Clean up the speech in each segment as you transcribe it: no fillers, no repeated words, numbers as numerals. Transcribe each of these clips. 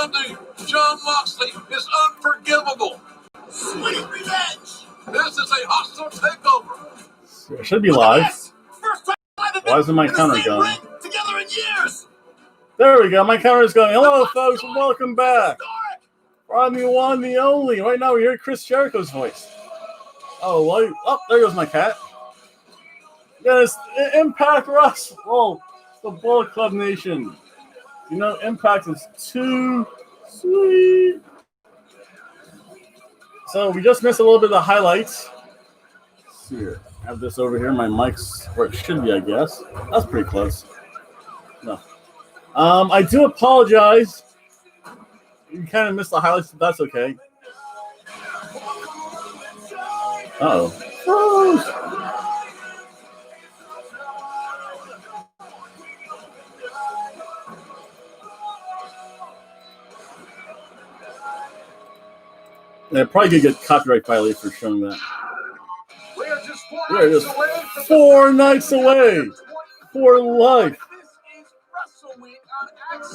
defending Jon Moxley is unforgivable. Sweet revenge. This is a hostile takeover. It should be live. Why isn't my counter going? Together in years. There we go. My counter is going. Hello, folks, and welcome back. I'm the one, the only. Right now, we hear Chris Jericho's voice. Oh, there goes my cat. Yes, Impact Wrestling. Oh, the Bullet Club Nation. You know, Impact is too sweet. So we just missed a little bit of the highlights. Let's see here. I have this over here. My mic's where it should be, I guess. That's pretty close. No. I do apologize. You kind of missed the highlights, but that's okay. Uh-oh. Yeah, probably could get copyright violated for showing that. We're just 4 nights away for life.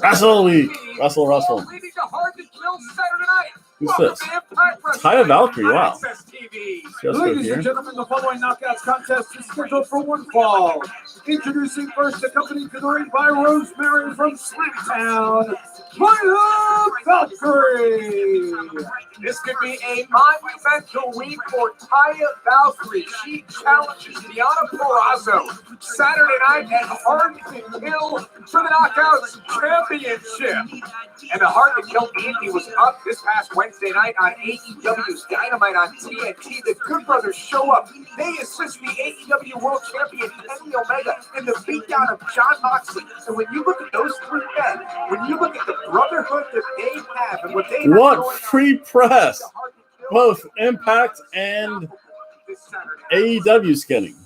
Wrestle Week. Wrestle. Who's this? Taya Valkyrie, wow. Ladies and gentlemen, the following knockouts contest is scheduled for one fall. Introducing first, accompanied to the ring by Rosemary from Slamtown, Taya Valkyrie. This could be a monumental week for Taya Valkyrie. She challenges Deonna Purrazzo Saturday night at Hard to Kill for the Knockouts Championship. And the Hard to Kill ante was up this past Wednesday night on AEW's Dynamite on TNT. The Good Brothers show up. They assist the AEW World Champion Kenny Omega in the beatdown of Jon Moxley. And when you look at those three men, when you look at the brotherhood that they have and what they have what free press both Impact and AEW's getting.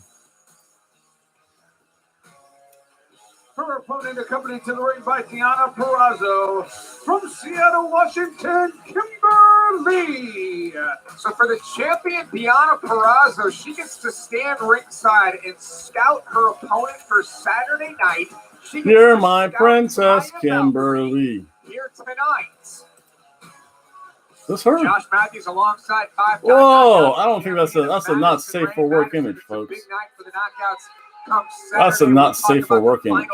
Her opponent, accompanied to the ring by Deonna Purrazzo from Seattle, Washington, Kimberly. So for the champion, Deonna Purrazzo, she gets to stand ringside and scout her opponent for Saturday night. You're my princess, Kimberly. Here tonight. This her? Josh Matthews alongside 5 guys. Whoa, I don't think that's a not safe for work image, folks. Big night for the Knockouts. That's a not safe for work image.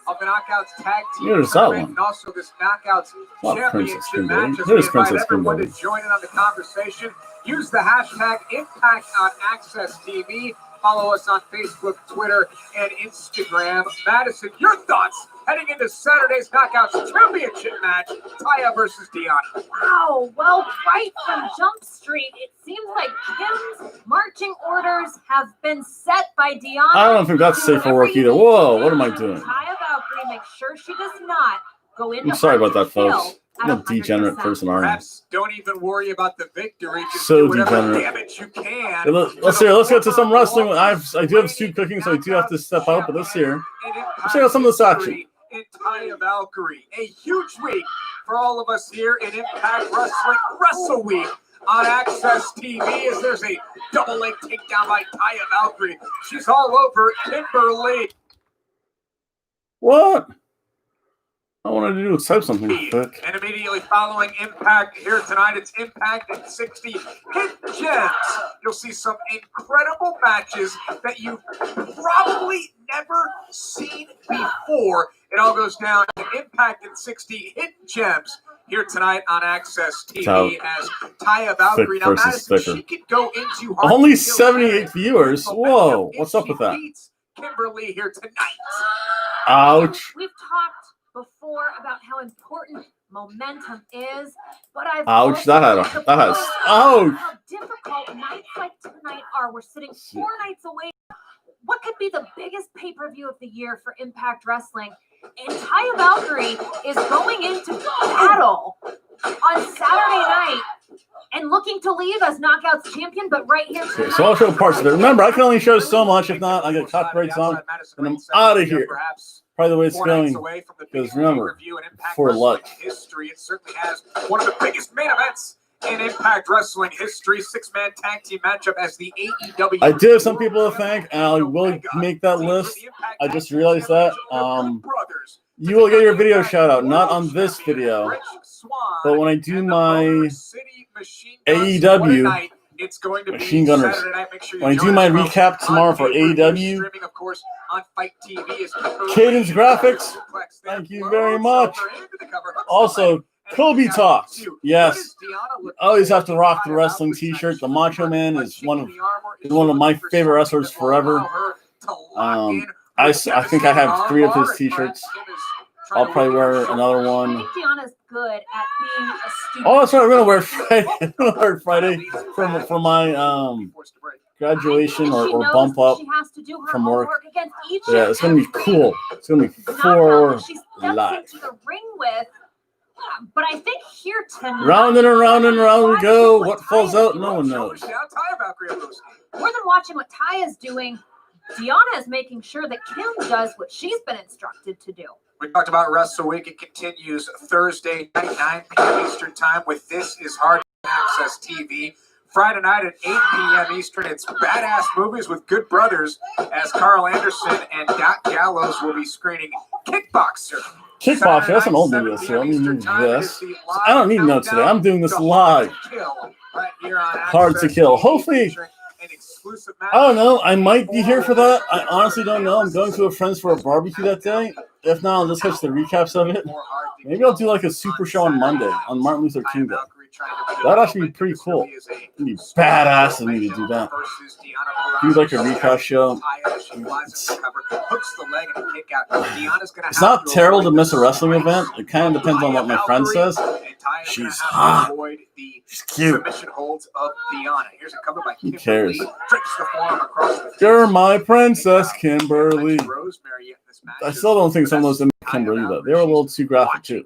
Of the Knockouts tag team Here's that one. And also this Knockouts championship match. Here's Princess Everyone Kimberly. to join in on the conversation. Use the hashtag Impact on Access TV. Follow us on Facebook, Twitter, and Instagram. Madison, your thoughts heading into Saturday's Knockouts Championship match, Taya versus Deonna. Wow, well, right from Jump Street, it seems like Kim's marching orders have been set by Deonna. I don't think that's safe for work either. Whoa, what am I doing? Taya Valkyrie makes sure she does not go into. I'm sorry about that, folks. I'm a degenerate person, aren't I? Perhaps don't even worry about the victory. Just So do whatever degenerate. damage you can. Hey, let's get to some wrestling. I do have stew cooking, so I do have to step out. But let's check out some of this action. And Taya Valkyrie, a huge week for all of us here in Impact Wrestling Wrestle Week on Access TV. As there's a double leg takedown by Taya Valkyrie. She's all over Kimberly. What? I wanted to do is type something quick. And immediately following Impact here tonight, it's Impact at 60 Hit Gems. You'll see some incredible matches that you've probably never seen before. It all goes down to Impact at 60 Hit Gems here tonight on Access TV as Taya Valkyrie. Now, Madison, she could go into only 78 viewers. Whoa, what's up with that? Kimberly here tonight. Ouch. We've talked before about how important momentum is, but I've ouch. That has ouch. How difficult nights like tonight are. We're sitting 4 nights away. What could be the biggest pay-per-view of the year for Impact Wrestling? And Taya Valkyrie is going into battle on Saturday night and looking to leave as Knockouts champion, but right here tonight. So I'll show parts of it. Remember, I can only show so much. If not, I get copyrights on, and I'm out of here. Probably the way it's going. Because remember, for luck. History, it certainly has one of the biggest main events in Impact Wrestling history. 6-man tag team matchup as the AEW. I do have some people to thank, and I will make that list. I just realized that. You will get your video shout out, not on this video, but when I do my AEW it's going to Machine be Gunners. Saturday night. Make sure you When I do join my us, recap tomorrow for AEW, streaming, of course, on Fight TV is Cadence Graphics, thank you very much. Also, Kobe Talks. Yes, you always have to rock the wrestling T-shirt. The Macho Man is one of my favorite wrestlers forever. I think I have 3 of his T-shirts. I'll probably wear another I one. think Deanna's good at being a student. Oh, that's right. I'm gonna wear Friday. I'm gonna wear Friday for my graduation or bump up she has to do her from work. against each Yeah, it's gonna be cool. It's gonna be for she steps life. into the ring with. But I think here tonight, Round and around and around we go. What falls out, no one knows. More than watching what Taya's doing, Deanna is making sure that Kim does what she's been instructed to do. We talked about Wrestle Week. It continues Thursday night, 9 p.m. Eastern Time with This Is Hard Access TV. Friday night at 8 p.m. Eastern, it's Badass Movies with Good Brothers as Carl Anderson and Doc Gallows will be screening Kickboxer. Kickboxer, that's an old movie this year. Let me move this. I don't need notes today. I'm doing this live. Hard to Kill. Hopefully, I don't know. I might be here for that. I honestly don't know. I'm going to a friend's for a barbecue that day. If not, I'll just catch the recaps of it. Maybe I'll do like a super show on Monday on Martin Luther King Day. That'd actually be pretty cool. It'd be badass of me to do that. Do like a recap show. It's not terrible to miss a wrestling event. It kind of depends on what my friend says. She's hot. She's cute. Who cares? You're my princess, Kimberly. I still don't think some of those images Kimberly though. They were a little too graphic too.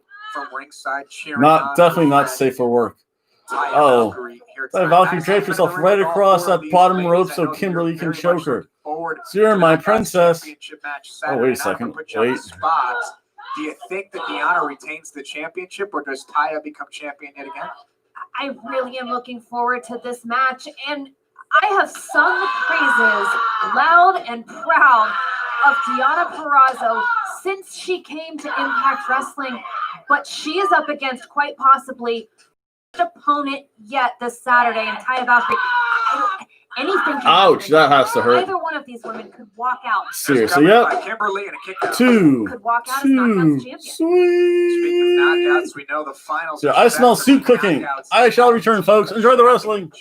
Definitely not safe for work. Oh, Valkyrie draped herself right across that bottom rope so Kimberly can choke her. So you're my princess. Oh, wait a second. Wait. Do you think that Deanna retains the championship, or does Taya become champion yet again? I really am looking forward to this match, and I have sung praises loud and proud of Deanna Purrazzo since she came to Impact Wrestling, but she is up against quite possibly opponent yet this Saturday in Taya Valkyrie. Anything. Ouch, that has to hurt. Either one of these women could walk out. Seriously, yep. Kimberly and a kick out. Two. Could walk out as knockouts champion. Sweet. Speaking of knockouts, we know the finals. Yeah, I smell soup cooking. I shall return, folks. Enjoy the wrestling.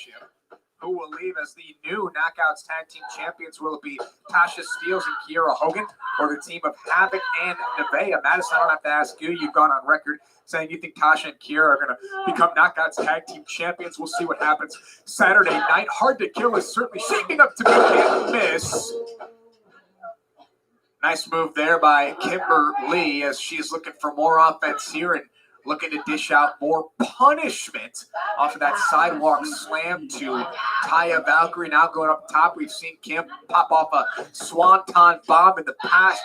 Who will leave as the new Knockouts Tag Team Champions? Will it be Tasha Steelz and Kiera Hogan, or the team of Havoc and Nevaeh? Madison, I don't have to ask you. You've gone on record saying you think Tasha and Kiera are going to become Knockouts Tag Team Champions. We'll see what happens Saturday night. Hard to Kill is certainly shaping up to be can't miss. Nice move there by Kimberly as she's looking for more offense here and looking to dish out more punishment off of that sidewalk slam to Taya Valkyrie. Now going up top, we've seen Kim pop off a swanton bomb in the past.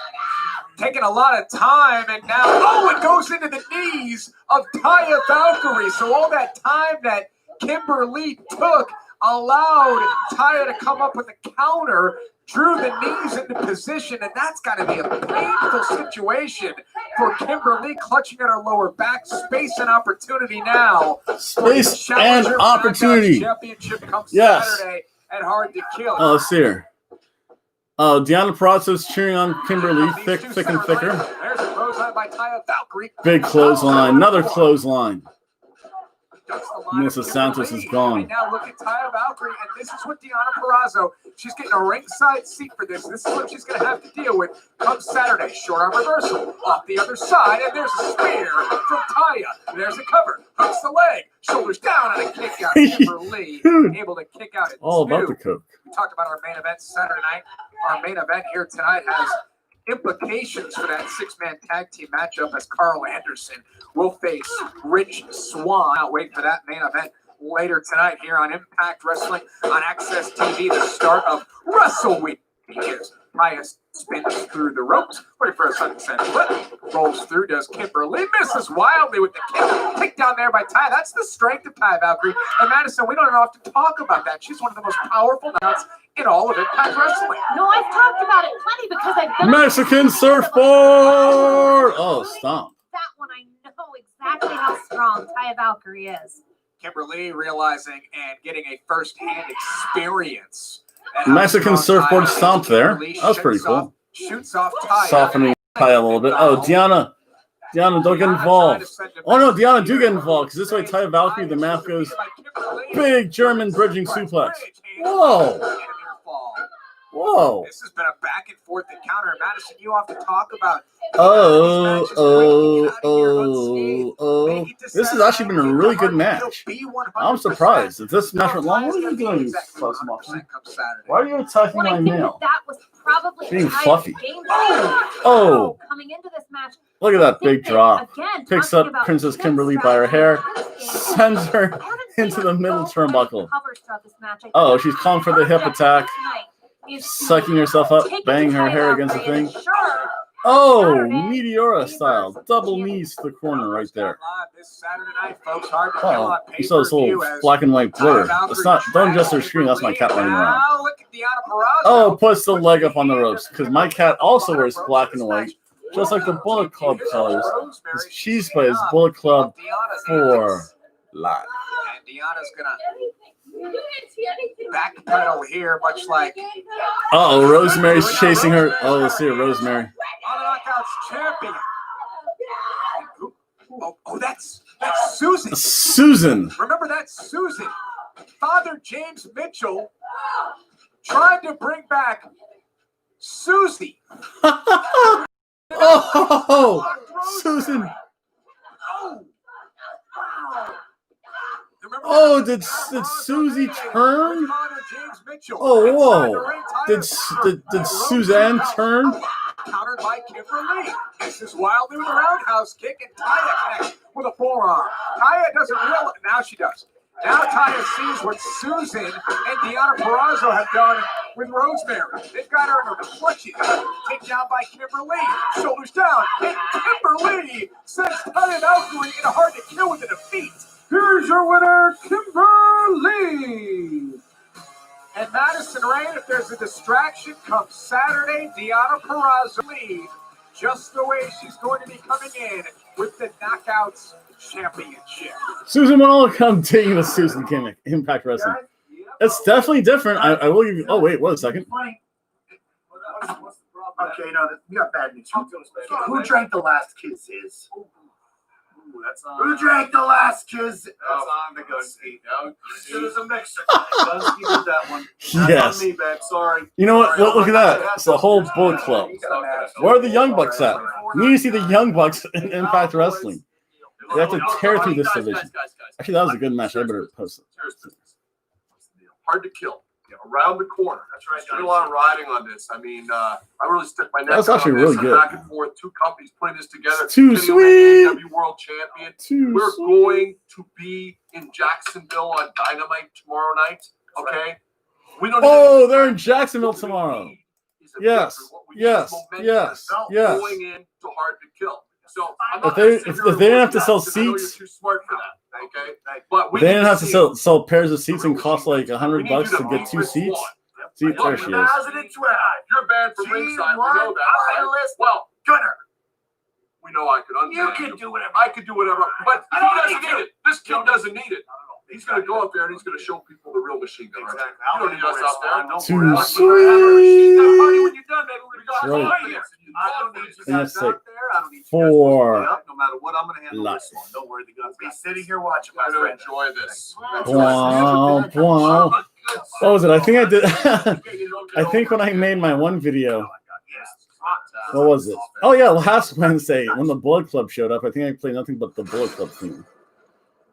Taking a lot of time, and now, it goes into the knees of Taya Valkyrie. So all that time that Kimberly took allowed Taya to come up with a counter, drew the knees into position, and that's got to be a painful situation for Kimberly, clutching at her lower back. Space and opportunity now. Space and opportunity. Championship comes yes. Saturday at Hard to Kill. Oh, let's see here. Deanna Purrazzo's cheering on Kimberly, thick and thicker. There's a clothesline by Taya Valkyrie. Big clothesline, another clothesline. Mrs. Santos is gone. And now look at Taya Valkyrie, and this is what Deanna Purrazzo, she's getting a ringside seat for this. This is what she's going to have to deal with come Saturday. Short arm reversal off the other side, and there's a spear from Taya. There's a cover, hooks the leg, shoulders down, and a kick out. Kimberly able to kick out at all 2. about the coke. We talked about our main event Saturday night. Our main event here tonight has implications for that 6-man tag team matchup as Carl Anderson will face Rich Swann. I'll wait for that main event later tonight here on Impact Wrestling on Access TV, the start of Wrestle Week. Here's Taya spins through the ropes, waiting for a sunset flip, rolls through, does Kimberly, misses wildly with the kick, takedown there by Ty. That's the strength of Ty Valkyrie. And Madison, we don't even have to talk about that. She's one of the most powerful knockouts in all of Impact Wrestling. No, I've talked about it plenty because I've been Mexican surfboard! Oh, stomp. That one, I know exactly how strong Taya Valkyrie is. Kimberly realizing and getting a first-hand experience. Mexican surfboard stomp there. That was pretty cool. Shoots off Taya. Softening Taya a little bit. Oh, Diana, don't get involved. Oh no, Diana, do get involved because this way Taya Valkyrie, the math goes big German bridging suplex. Whoa. Whoa. This has been a back and forth encounter. Madison, you have to talk about. This has actually been a really good match. I'm surprised. If this match went long, what are you doing? Why are you attacking my nail? That was probably Being Taya's fluffy. game Oh. coming into this match. Look at that big drop. Again, Picks talking up about Princess good Kimberly by her hair, strategy. sends her I haven't seen into her the middle go for any turnbuckle. covers throughout this match. I Oh, think she's calling for the her hip objective attack, tonight is to sucking herself up, take it banging to her Taya hair against the Valkyrie and thing. ensure Oh, Saturday, Meteora style. Beavers Double champion. knees to the corner right there. This Saturday night, folks, hard to kill Oh, on you saw this pay-per-view little as black and white blur. Taya It's not, don't adjust their Valkyrie screen, that's my cat running around. Now look at Deanna Purrazzo. Oh, puts the leg up on the ropes, because my cat also wears black and white, just like the Bullet Club colors. His cheese play is Bullet Club for life. And Deanna's gonna backpedal here, much like Uh-oh, Rosemary's chasing her. Oh, let's see her, Rosemary. on the Knockouts champion. Oh, that's Susan. Susan. Remember, that's Susan. Father James Mitchell tried to bring back Susie. Oh, Susan. Oh, did Susie turn? Oh, whoa. Did Suzanne turn? Countered by Kimberly. This is wildly with a roundhouse kick, and Taya connects with a forearm. Taya doesn't realize. Now she does. Now Taya sees what Susan and Deanna Purrazzo have done with Rosemary. They've got her in her clutches. Taken down by Kimberly. Shoulders down. And Kimberly sends Taya Valkyrie in a hard to kill with a defeat. Here's your winner, Kimberly. And Madison Rain, if there's a distraction, come Saturday, Deanna Purrazzo lead just the way she's going to be coming in with the Knockouts Championship. Susan Manolo, come taking the Susan gimmick. Impact Wrestling. It's definitely different. I will give you. Oh, wait, wait a second. Okay, no, we got bad news. Who drank the last kisses? Who drank the last kiss? That's on the goatee. It was a mixer. You did that one. Yes. On me, babe. Sorry. You know what? Look at that. It's the whole Bullet Club. Where are the Young Bucks at? We need to see the Young Bucks in Impact Wrestling. They have to tear through this division. Actually, that was a good match. I better post it. Hard to kill. Around the corner. That's right. There's a lot of riding on this. I mean, I really stick my neck That's out actually on really this. good. Back and forth, two companies putting this together. It's too Kenny sweet. Omega, AEW World Champion. Too We're sweet. going to be in Jacksonville on Dynamite tomorrow night. Okay. We don't. Oh, they're in Jacksonville tomorrow. Yes, yes, yes, yes. Going in to Hard to Kill. So I'm If not they- gonna sit if here and they didn't work have to that sell because I know seats- you're too smart for that. Okay. But we They need didn't have to see sell pairs of seats and cost like We $100 need you to get beat 2 Rich seats. Swann. See, there she is. 2012. You're banned from ringside. We know that. Right? Wireless Well, Gunner. we know I could You unban can do whatever. I could do whatever, but he You don't doesn't need to. need it. This kid doesn't need it. He's going to go up there and he's going to show people the real machine gun. Right? Exactly. You don't need us out there. Too Like, sweet. when you're done, man, we're going to go Right. right here. I don't need you And guys that's out like there. I don't need you guys for posting up. No matter what, I'm going to handle life. this one. Don't worry, the guns be sitting here watching my I'm going friend. to enjoy this. Wow, wow. What was it? I think I did. I think when I made my one video, what was it? Oh yeah, last Wednesday when the Bullet Club showed up, I think I played nothing but the Bullet Club theme.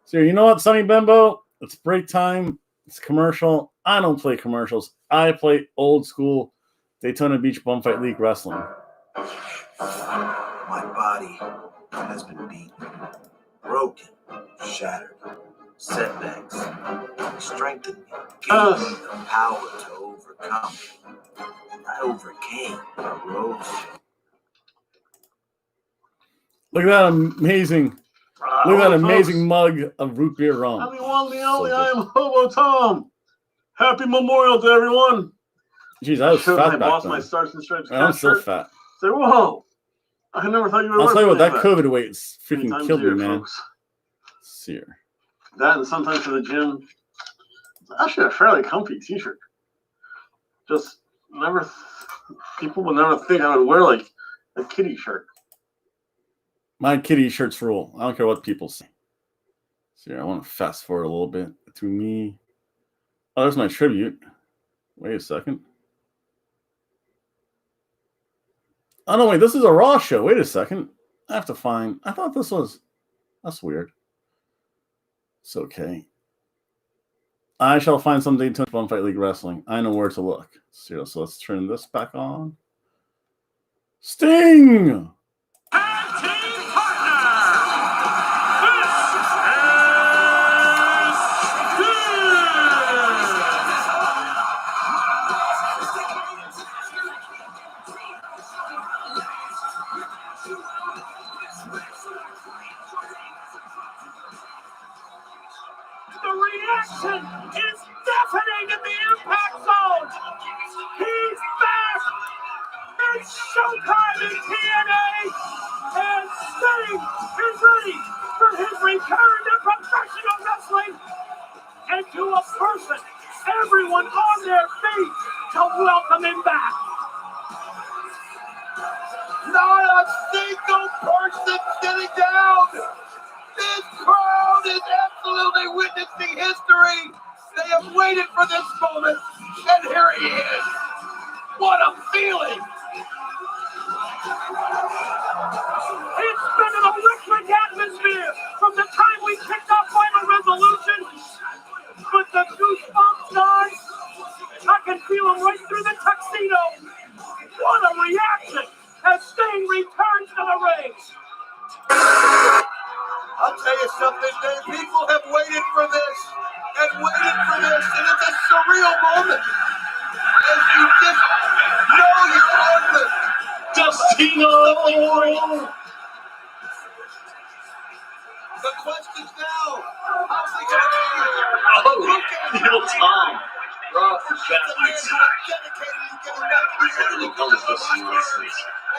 So you know what, Sonny Bembo? It's break time. It's commercial. I don't play commercials. I play old school Daytona Beach Bumfight League wrestling. My body has been beaten, broken, shattered. Setbacks strengthened me, gave me the power to overcome. I overcame. I rose. Look at that amazing Look at that amazing mug of root beer rum. I'm the one, the only. I am Hobo Tom. Happy Memorial Day, everyone. Jeez, I was fat back lost then. my Stars and Stripes. I'm still fat. Say, whoa! I never thought you were. I'll tell you what, that COVID weight freaking killed me, man. Folks. See here. That and sometimes to the gym. It's actually a fairly comfy T-shirt. Just never. People would never think I would wear like a kitty shirt. My kitty shirts rule. I don't care what people say. See, I want to fast forward a little bit to me. Oh, there's my tribute. Wait a second. Oh, no, wait. This is a Raw show. Wait a second. I have to find. I thought this was. That's weird. It's okay. I shall find someday to on Fight League Wrestling. I know where to look. So let's turn this back on. Sting! Is deafening in the impact zone. He's back. It's showtime in TNA. And Sting is ready for his return to professional wrestling. And to a person, everyone on their feet to welcome him back. Not a single person sitting down. This crowd is absolutely witnessing history. They have waited for this moment, and here he is. What a feeling! It's been an electric atmosphere from the time we kicked off Final Resolution. But the goosebumps gone. I can feel them right through the tuxedo. What a reaction as Sting returns to the ring. I'll tell you something, Dave. People have waited for this and waited for this, and it's a surreal moment. As you just know you're on the Destino! The question's now, how's he going to be? Evil Tom. Ross is The man who is dedicated in getting back to the city of Oscars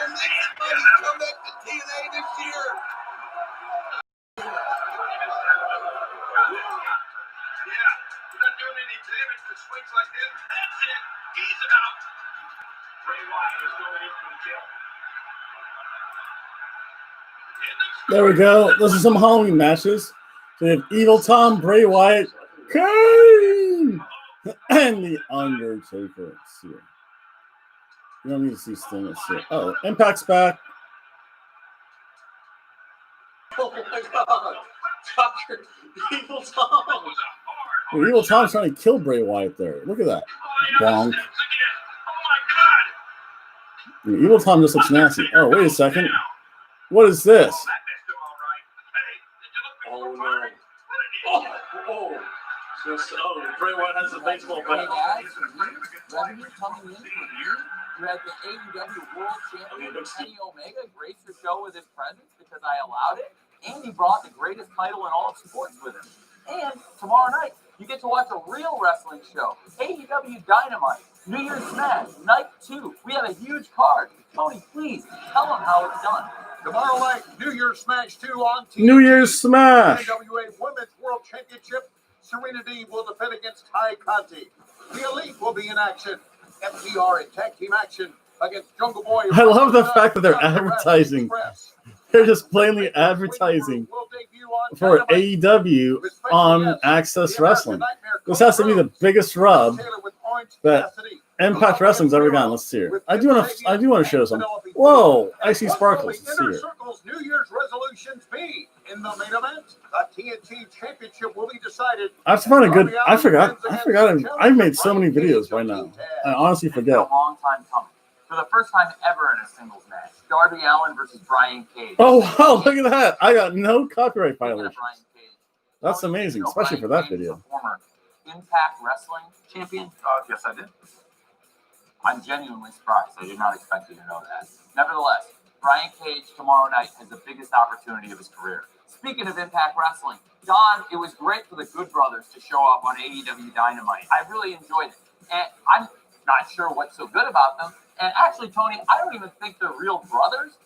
and making money come back to TNA this year. Doing any damage with swings like this. That's it. He's out. Bray Wyatt is going in for the kill. There we go. Those are some Halloween matches. So we have Evil Tom, Bray Wyatt, Kane, and The Undertaker. Let's see. You don't need to see Sting. Let's see. Oh, Impact's back. Oh my God. Dr. Evil Tom. Well, Evil Tom's trying to kill Bray Wyatt there. Look at that. Bonk. Evil Tom just looks nasty. Oh, wait a second. What is this? Oh, no. Oh. Bray Wyatt has a baseball bat. Revenue coming in for you. You had the AEW World Champion Kenny Omega grace your show with his presence because I allowed it. And he brought the greatest title in all of sports with him. And tomorrow night, you get to watch a real wrestling show. AEW Dynamite, New Year's Smash, Night 2. We have a huge card. Tony, please, tell them how it's done. Tomorrow night, New Year's Smash 2 on TNT. New Year's Smash. NWA Women's World Championship. Serena Deeb will defend against Ty Conti. The Elite will be in action. FTR in tag team action against Jungle Boy. I love the fact that they're advertising. They're just plainly advertising for AEW on Access Wrestling. This has to be the biggest rub that Impact Wrestling's ever gotten. Let's see here. I do want to show some. Whoa! I see sparkles. Let's see here. New Year's resolutions be in the main event. The TNT Championship will be decided. I have to find a good. I forgot. I've made so many videos by now. I honestly forget. It's a long time coming. For the first time ever in a singles match, Darby Allin versus Brian Cage. Oh wow! Look at that! I got no copyright violations. Brian Cage. That's amazing, especially for that video. Former Impact Wrestling champion. Yes, I did. I'm genuinely surprised. I did not expect you to know that. Nevertheless, Brian Cage tomorrow night has the biggest opportunity of his career. Speaking of Impact Wrestling, Don, it was great for the Good Brothers to show up on AEW Dynamite. I really enjoyed it. And I'm not sure what's so good about them. And actually, Tony, I don't even think they're real brothers,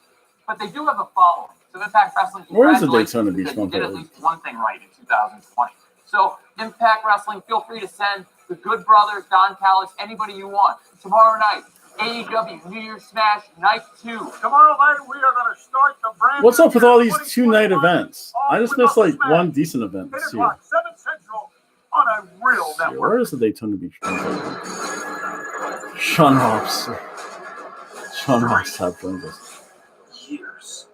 but they do have a following. So Impact Wrestling, Where is the congratulations, Daytona Beach because you one? did at least one thing right in 2020. So Impact Wrestling, feel free to send the Good Brothers, Don Callis, anybody you want. Tomorrow night, AEW New Year's Smash Night 2. Tomorrow night, we are going to start the brand. What's up with all these 2-night events? I just missed like one decent event this year. 7 Central on a real network. Where is the Daytona Beach one? Sean Ross. Sean Ross have joined us. Years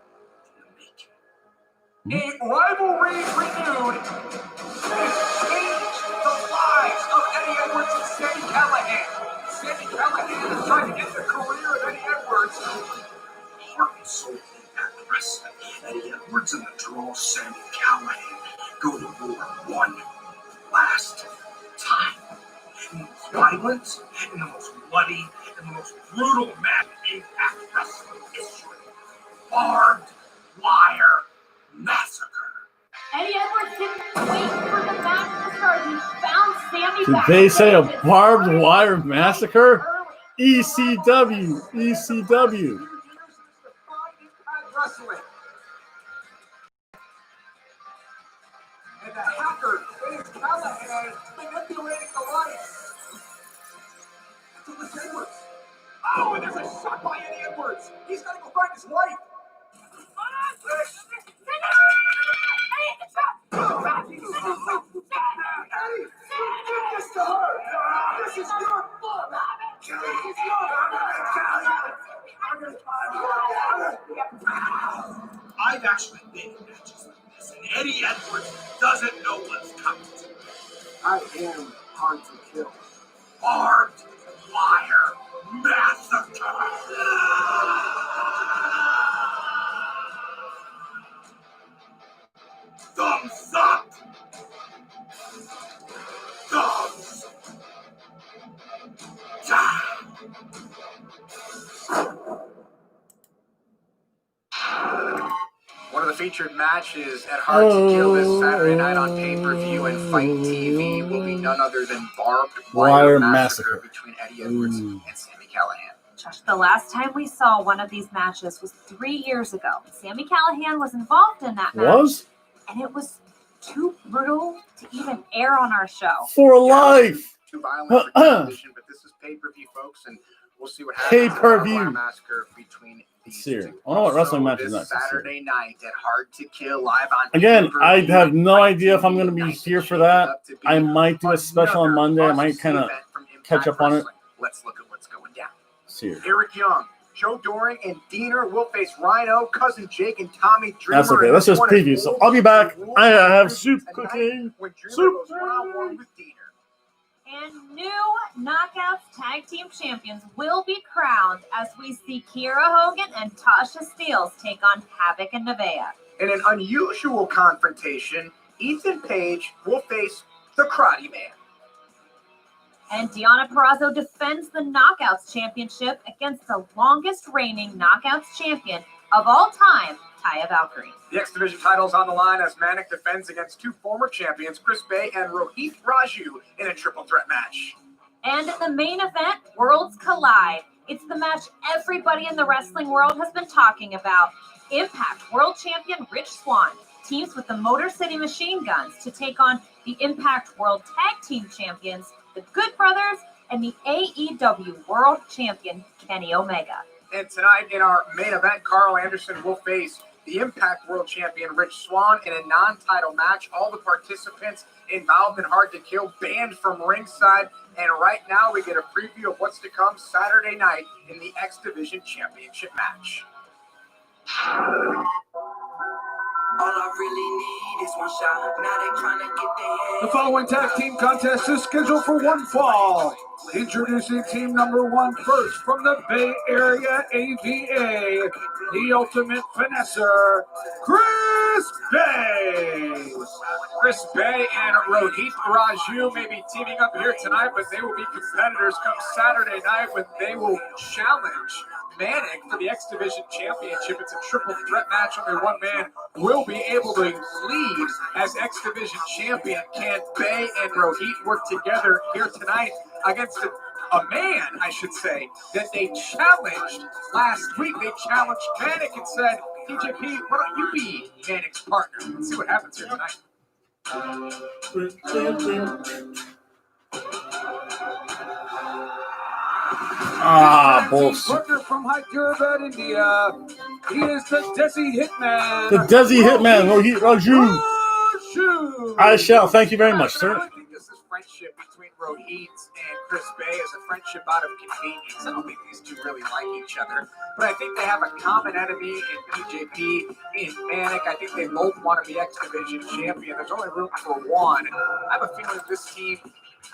A rivalry renewed has changed the lives of Eddie Edwards and Sammy Callahan. Sammy Callahan is trying to get the career of Eddie Edwards. heart and soul of Impact Wrestling. Eddie Edwards and the Draw Sammy Callahan go to war one last time. In the most violent, in the most bloody, and the most brutal match in Impact Wrestling history. Barbed Wire Massacre. Eddie Edwards didn't wait for the match to start. He found Sammy Did back they say a there. barbed wire massacre? ECW. ECW. Wrestling. And the hacker, Dave Callahan, manipulating the lights. To the Edwards. Oh, and there's a shot by Eddie Edwards. He's got to go find his wife. Eddie, give this to her. This is your fault. This is I've actually been in matches like this, and Eddie Edwards doesn't know what's coming to him. I am hard to kill. Barbed Wire Massacre. Thumbs up. Thumbs down. One of the featured matches at Hard to Kill this Saturday night on pay-per-view and Fight TV will be none other than Barbed Wire Massacre between Eddie Edwards and Sammy Callahan. Josh, the last time we saw one of these matches was 3 years ago. Sammy Callahan was involved in that match. And it was too brutal to even air on our show. For life. Too violent for television, but this is pay-per-view, folks, and we'll see what happens. Pay-per-view. Massacre between these Here. two. I don't know what wrestling match this is next. Saturday night at Hard to Kill live on Again, I pay-per-view have no and idea if I'm going to be Fight here TV for that. up to be I might do a special on Monday. I might kind of event from Impact catch up on it. Wrestling. Let's look at what's going down. See. Eric Young, Joe Doring, and Diener will face Rhino, Cousin Jake, and Tommy Dreamer. That's okay. Let's just preview. So I'll be back. I have soup cooking. Soup. And new Knockouts Tag Team Champions will be crowned as we see Kiera Hogan and Tasha Steelz take on Havoc and Nevaeh. In an unusual confrontation, Ethan Page will face the Karate Man. And Deonna Purrazzo defends the Knockouts Championship against the longest reigning Knockouts champion of all time, Taya Valkyrie. The X Division titles on the line as Manic defends against two former champions, Chris Bay and Rohit Raju, in a triple threat match. And in the main event, Worlds Collide. It's the match everybody in the wrestling world has been talking about. Impact World Champion Rich Swann teams with the Motor City Machine Guns to take on the Impact World Tag Team Champions, the Good Brothers, and the AEW World Champion Kenny Omega. And tonight in our main event, Carl Anderson will face the Impact World Champion Rich Swann in a non-title match. All the participants involved in Hard to Kill banned from ringside. And right now we get a preview of what's to come Saturday night in the X Division Championship match. All I really need is one shot. Now they trying to get their head. The following tag team contest is scheduled for one fall. Introducing team number 1 first from the Bay Area AVA, the ultimate finesser, Chris Bay. Chris Bay and Rohit Raju may be teaming up here tonight, but they will be competitors come Saturday night when they will challenge Manic for the X Division Championship. It's a triple threat match. Only one man will be able to lead as X Division champion. Can Bay and Rohit work together here tonight against a man, I should say, that they challenged last week? They challenged Manic and said, TJP, why don't you be Manic's partner? Let's see what happens here tonight. Bullshit. Partner from Hyderabad, India. He is the Desi Hitman. The Desi Hitman, Rohit Raju. Raju. I shall. Thank you very much, I sir. think this is friendship between Rohit and Chris Bay is a friendship out of convenience. I don't think these two really like each other, but I think they have a common enemy in BJP, in Manic. I think they both want to be X Division champion. There's only room for one. I have a feeling this team,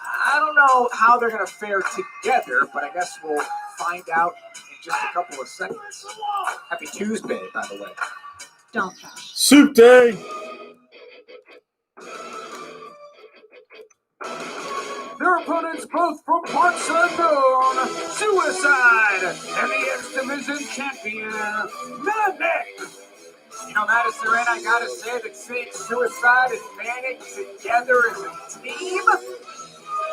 I don't know how they're going to fare together, but I guess we'll find out in just a couple of seconds. Happy Tuesday, by the way. Don't touch. SoupDay. Their opponents both from parts unknown, Suicide and the X Division champion, Manic. You know, Madison Rain, I gotta say that seeing Suicide and Manic together as a team,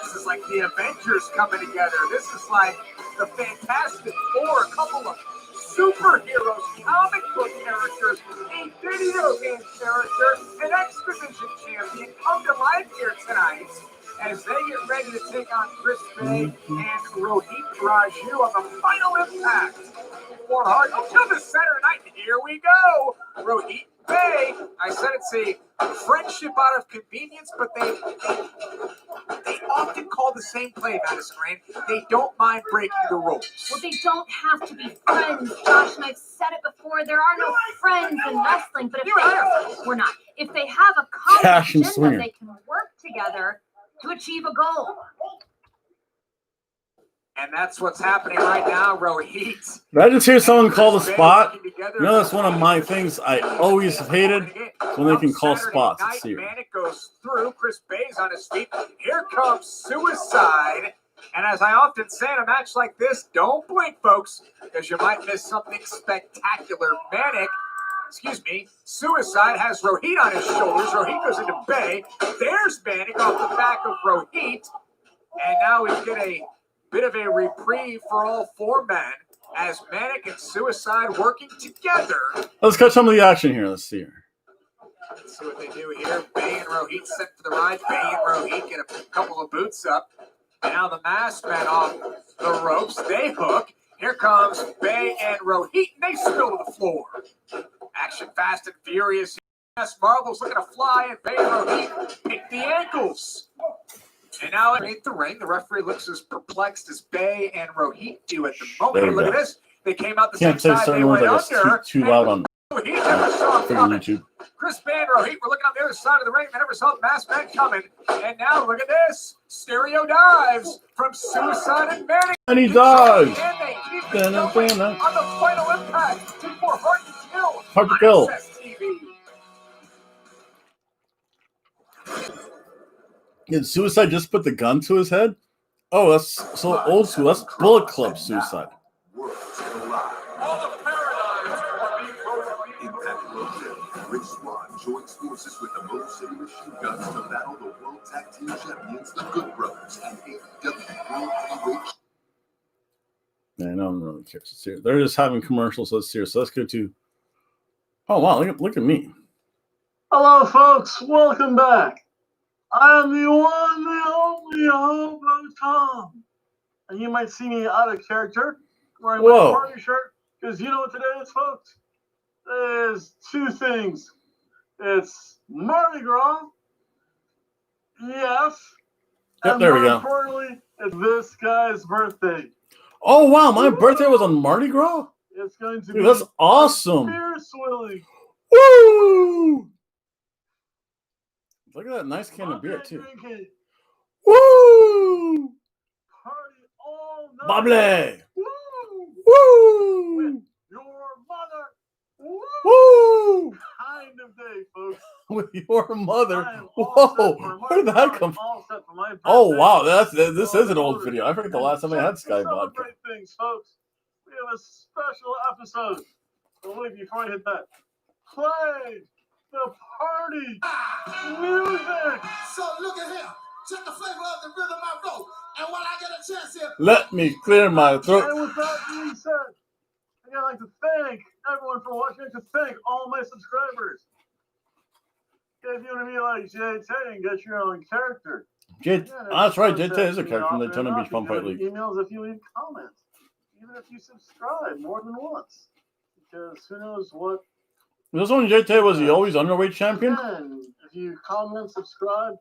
this is like the Avengers coming together. This is like the Fantastic Four, a couple of superheroes, comic book characters, a video game character, an X Division champion come to life here tonight as they get ready to take on Chris Bay and Rohit Raju on the final impact for Hard until the center night. Here we go. Rohit Bay. I said it's a friendship out of convenience, but they often call the same play, Madison Rain. They don't mind breaking the rules. Well, they don't have to be friends, Josh, and I've said it before. There are no friends in wrestling, but we're not. If they have a common Cash and agenda, swinger. they can work together to achieve a goal. And that's what's happening right now, Rohit. Did I just hear someone call the spot? You know, that's one of my things I always have hated. It's when they can call spots. It's serious. Manic goes through. Chris Bay's on his feet. Here comes Suicide. And as I often say in a match like this, don't blink, folks, because you might miss something spectacular. Suicide has Rohit on his shoulders. Rohit goes into Bay. There's Manic off the back of Rohit. And now we get a bit of a reprieve for all four men as Manic and Suicide working together. Let's catch some of the action here. Let's see here. Let's see what they do here. Bay and Rohit set for the ride. Bay and Rohit get a couple of boots up. Now the masked men off the ropes. They hook. Here comes Bay and Rohit, and they spill to the floor. Action fast and furious. Yes, Marvel's looking to fly, and Bay and Rohit pick the ankles. And now underneath the ring, the referee looks as perplexed as Bay and Rohit do at the moment. Look at this. They came out the same side. They went under. Too loud on He never saw it coming. YouTube. Chris Bay and Rohit were looking on the other side of the ring. They never saw the masked man coming. And now look at this. Stereo dives from Suicide and Manic. And he dives. And they keep it going on the final impact for Hard to Kill. Hard to Kill. Did Suicide just put the gun to his head? Oh, that's so old school. That's Bullet Club Suicide. Rich Swan joins forces with the Motor City Machine Guns to battle the World Tag Team Champions, the Good Brothers, and AEW World Heavyweight. Yeah, no one really cares. It's here. They're just having commercials. Let's see. So let's go to. Oh wow! Look at me. Hello, folks. Welcome back. I am the one, the only Hobo Tom. And you might see me out of character wearing my party shirt because you know what today is, folks? There's two things. It's Mardi Gras. Yes. Yep, and there we more go. importantly, it's this guy's birthday. Oh wow! My birthday was on Mardi Gras. It's going to Dude, be that's awesome. beer swilling. Woo! Look at that nice can of beer too. Drinking, Woo! party Bubbly. Woo! Woo! With your mother. Woo! Kind of day, folks. With your mother. I am all set for Whoa! my Where did that come from? all set for my Oh birthday. wow, this is an old video. I forget the last time I had Just to Sky Vodka. celebrate things, folks. We have a special episode. But wait, before I hit that, play the party music. So look at here. Check the flavor of the rhythm I wrote. And while I get a chance here, Let me clear my throat. And with that being said, I'd like to thank everyone for watching. I'd like to thank all my subscribers. If you want to be like JT and get your own character. That's right, JT is a character from the Daytona Beach Fun Fight League. Emails if you leave comments. Even if you subscribe more than once. Because who knows what. This one, JT, was he always underweight champion? Again, if you comment, subscribe,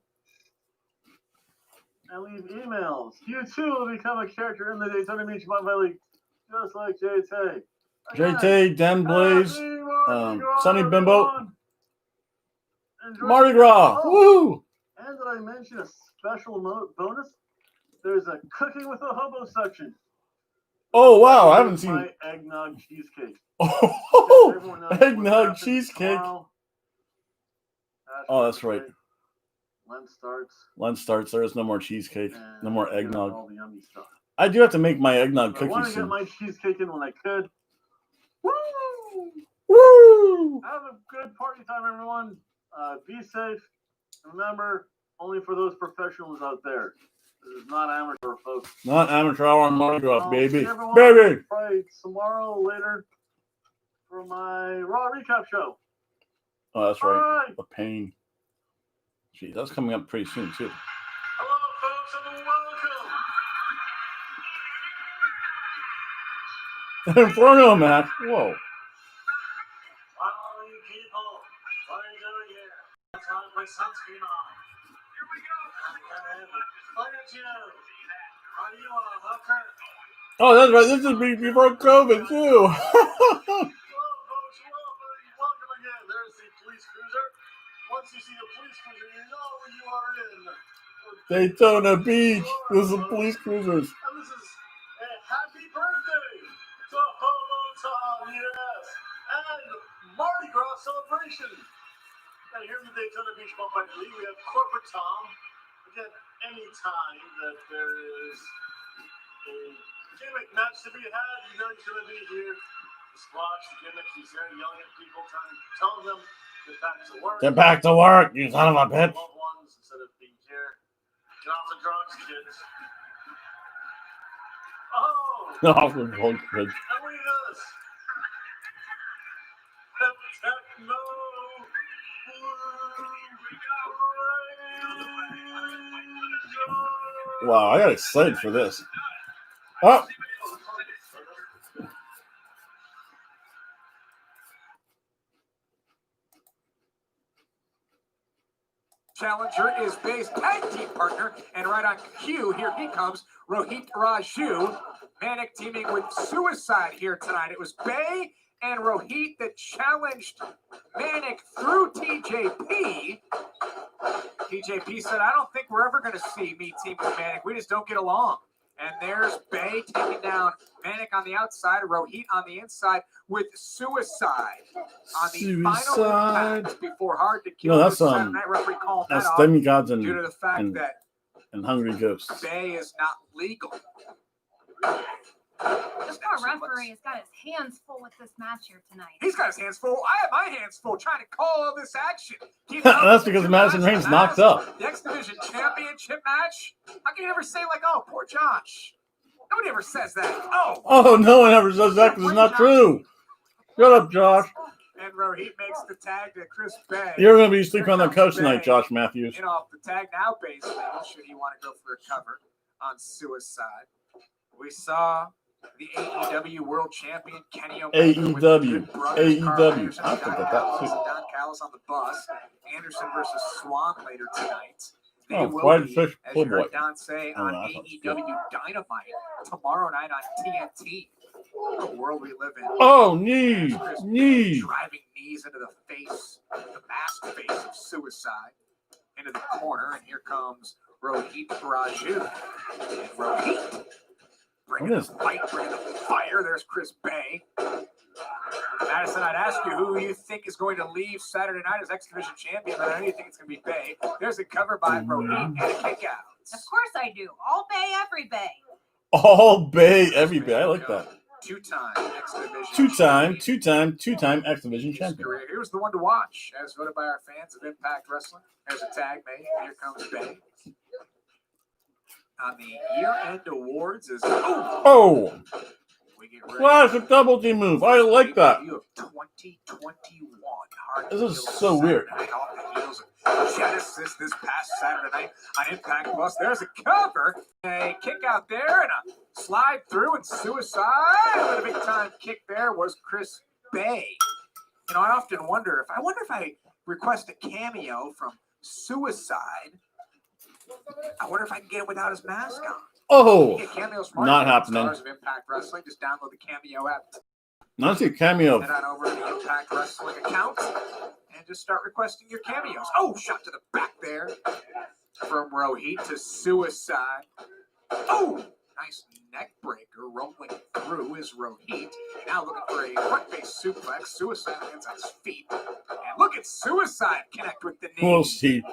and leave emails, you too will become a character in the Daytona Beach Fun Fight League, just like JT. JT, Dan Blaze, Sonny Bimbo, Enjoy Mardi the- Gras. Oh, Woo! and did I mention a special bonus? There's a cooking with a hobo section. Oh wow, I haven't seen. My eggnog cheesecake. Oh, Everyone knows eggnog what cheesecake. tomorrow. Oh, that's right. Lent starts. Lunch starts. There is no more cheesecake. and No more you know, eggnog. all the yummy stuff. I do have to make my eggnog I want cookies to get soon. my cheesecake in when I could. Woo! Woo! Have a good party time, everyone. Be safe. Remember, only for those professionals out there. This is not amateur, folks. Not amateur hour on Mardi Gras, baby. See everyone Baby! Probably tomorrow later for my Raw recap show. Oh, that's right. Bye. The pain. Gee, that's coming up pretty soon, too. Hello, folks, and welcome. Inferno match. Whoa. All you people, what are you doing here? That's how I put sunscreen on. Here we go. Look at you. Are you a hooker? Oh, that's right. This is before COVID, too. Hello, folks. Welcome again. There's the police cruiser. Once you see the police cruiser, you know when you are in Daytona Beach. This is police cruisers. And this is a happy birthday to Hobo Tom, yes, and Mardi Gras celebration. And here in the Daytona Beach Fun Fight League, we have Corporate Tom. Again, any time that there is a gimmick match to be had, you know he's going to be here. Just watch the gimmick. He's there yelling at people, telling them get back to work. Get back to work, you son of a bitch. Loved ones instead of being here. Get off the drugs, kids. Oh! No, I'm going good. And what he does? Techno Wow, I got excited for this. Oh! Challenger is Bay's tag team partner, and right on cue, here he comes, Rohit Raju. Manic teaming with Suicide here tonight. It was Bay and Rohit that challenged Manic through TJP. TJP said, I don't think we're ever going to see me team with Manic. We just don't get along. And there's Bay taking down Manic on the outside, Rohit on the inside with Suicide on the final impact before Hard to Kill. No, that's Saturday Night referee called that's that off Demigods due to the fact that and Hungry Ghosts. Bay is not legal. This poor referee has got his hands full with this match here tonight. He's got his hands full. I have my hands full trying to call all this action. That's because Madison Reigns knocked up. The X Division Championship match. How can you ever say like, oh, poor Josh? Nobody ever says that. Oh, no one ever says that because it's not true. Shut up, Josh. And Rohit makes the tag to Chris Bay. You're going to be sleeping on the couch tonight, Josh Matthews. You know, off the tag now, basically, should he want to go for a cover on Suicide. We saw the AEW World Champion Kenny Omega. AEW. AEW. I forget that too. Don Callis on the bus. Anderson versus Swan later tonight. They Oh, will fried be, fish as pull you heard boy. Don say, Oh, on that sounds AEW Dynamite tomorrow night on TNT. What a world we live in. Oh, knees. Chris Bay Knees. driving knees into the face, the masked face of Suicide, into the corner, and here comes Rohit Raju. And Rohit Bringing the fight, bringing the fire. There's Chris Bay. Madison, I'd ask you who you think is going to leave Saturday night as X Division champion, but I know you think it's going to be Bay. There's a cover by Rohit and a kick out. Of course I do. All Bay, every Bay. All Bay, every Bay. I like that. Two-time X Division Two-time X Division champion. Here's the one to watch, as voted by our fans of Impact Wrestling. There's a tag made. Here comes Bay. On the year-end awards is classic double team move. I like that. 2021. This is so weird. Genesis this past Saturday night on Impact Plus. There's a cover, a kick out there, and a slide through and suicide. And a big time kick there was Chris Bay. You know, I often wonder if I request a cameo from Suicide. I wonder if I can get it without his mask on. Oh, not happening. Stars of Impact Wrestling. Just download the Cameo app. Not see a cameo. Head on over to the Impact Wrestling account and just start requesting your cameos. Oh, shot to the back there from Rohit to Suicide. Oh, nice neck breaker rolling through is Rohit. Now looking for a front face suplex. Suicide lands on his feet. And look at Suicide connect with the knee. We'll see.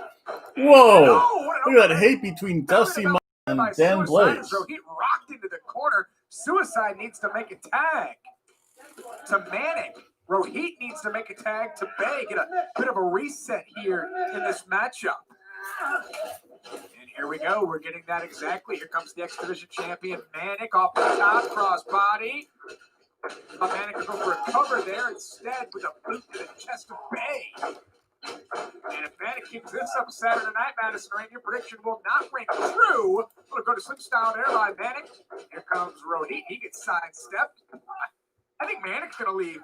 Whoa! Look at that hate between Dusty and Dan Blaze. Rohit rocked into the corner. Suicide needs to make a tag to Manic. Rohit needs to make a tag to Bay. Get a bit of a reset here in this matchup. And here we go. We're getting that exactly. Here comes the X Division champion, Manic, off the top, crossbody. But Manic will go for a cover there instead with a boot to the chest of Bay. And if Manic keeps this up Saturday night, Madison Rain, your prediction will not ring true. We'll go to slip style there by Manic. Here comes Rohit. He gets sidestepped. I think Manic's going to leave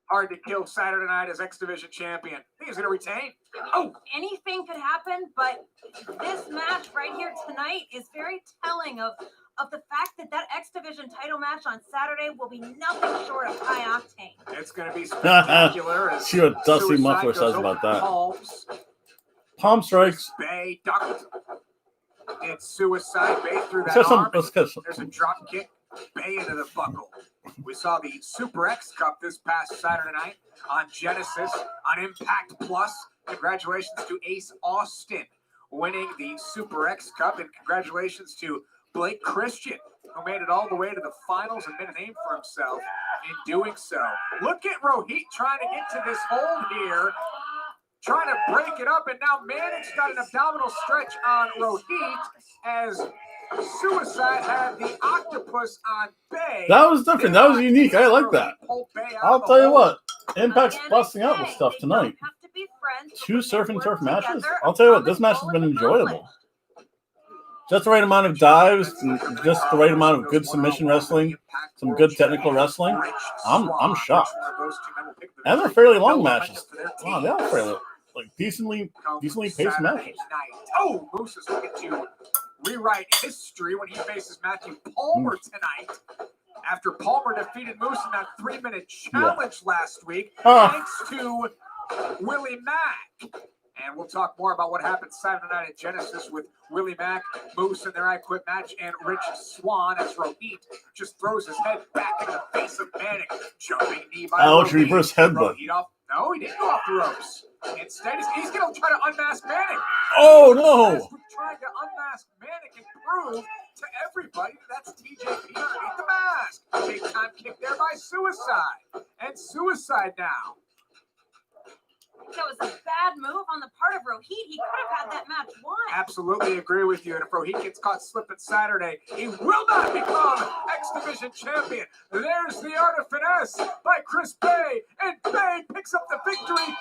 hard to kill Saturday night as X Division champion. I think he's going to retain. Oh! Anything could happen, but this match right here tonight is very telling of the fact that X Division title match on Saturday will be nothing short of high octane. It's going to be spectacular. See what Dusty Muffler says about that. Palm strikes. Bay ducked. It's Suicide. Bay through that arm. There's a drop kick. Bay into the buckle. We saw the Super X Cup this past Saturday night on Genesis on Impact Plus. Congratulations to Ace Austin winning the Super X Cup, and congratulations to Blake Christian, who made it all the way to the finals and made a name for himself in doing so. Look at Rohit trying to get to this hold here, trying to break it up, and now Manic's got an abdominal stretch on Rohit as Suicide had the octopus on Bay. That was different. That was unique. I like that. I'll tell you what, Impact's busting out with stuff tonight. 2 surf and turf matches. I'll tell you what, this match has been enjoyable. Just the right amount of dives, just the right amount of good submission wrestling, some good technical wrestling. I'm shocked. And they're fairly long matches. Wow, they are fairly decently paced matches. Oh, Moose is looking to rewrite history when he faces Matthew Palmer tonight. After Palmer defeated Moose in that 3-minute challenge last week, thanks to Willie Mack. And we'll talk more about what happened Saturday night at Genesis with Willie Mack, Moose in their I Quit match, and Rich Swann as Rohit just throws his head back into the face of Manic. Jumping knee by Rohit. Reverse headbutt. No, he didn't go off the ropes. Instead, he's going to try to unmask Manic. Oh, no. He's trying to unmask Manic and prove to everybody that's TJP underneath the mask. Big time kick there by Suicide. And Suicide now. That was a bad move on the part of Rohit. He could have had that match won. Absolutely agree with you. And if Rohit gets caught slipping Saturday, he will not become X Division champion. There's the Art of Finesse by Chris Bay. And Bay picks up the victory.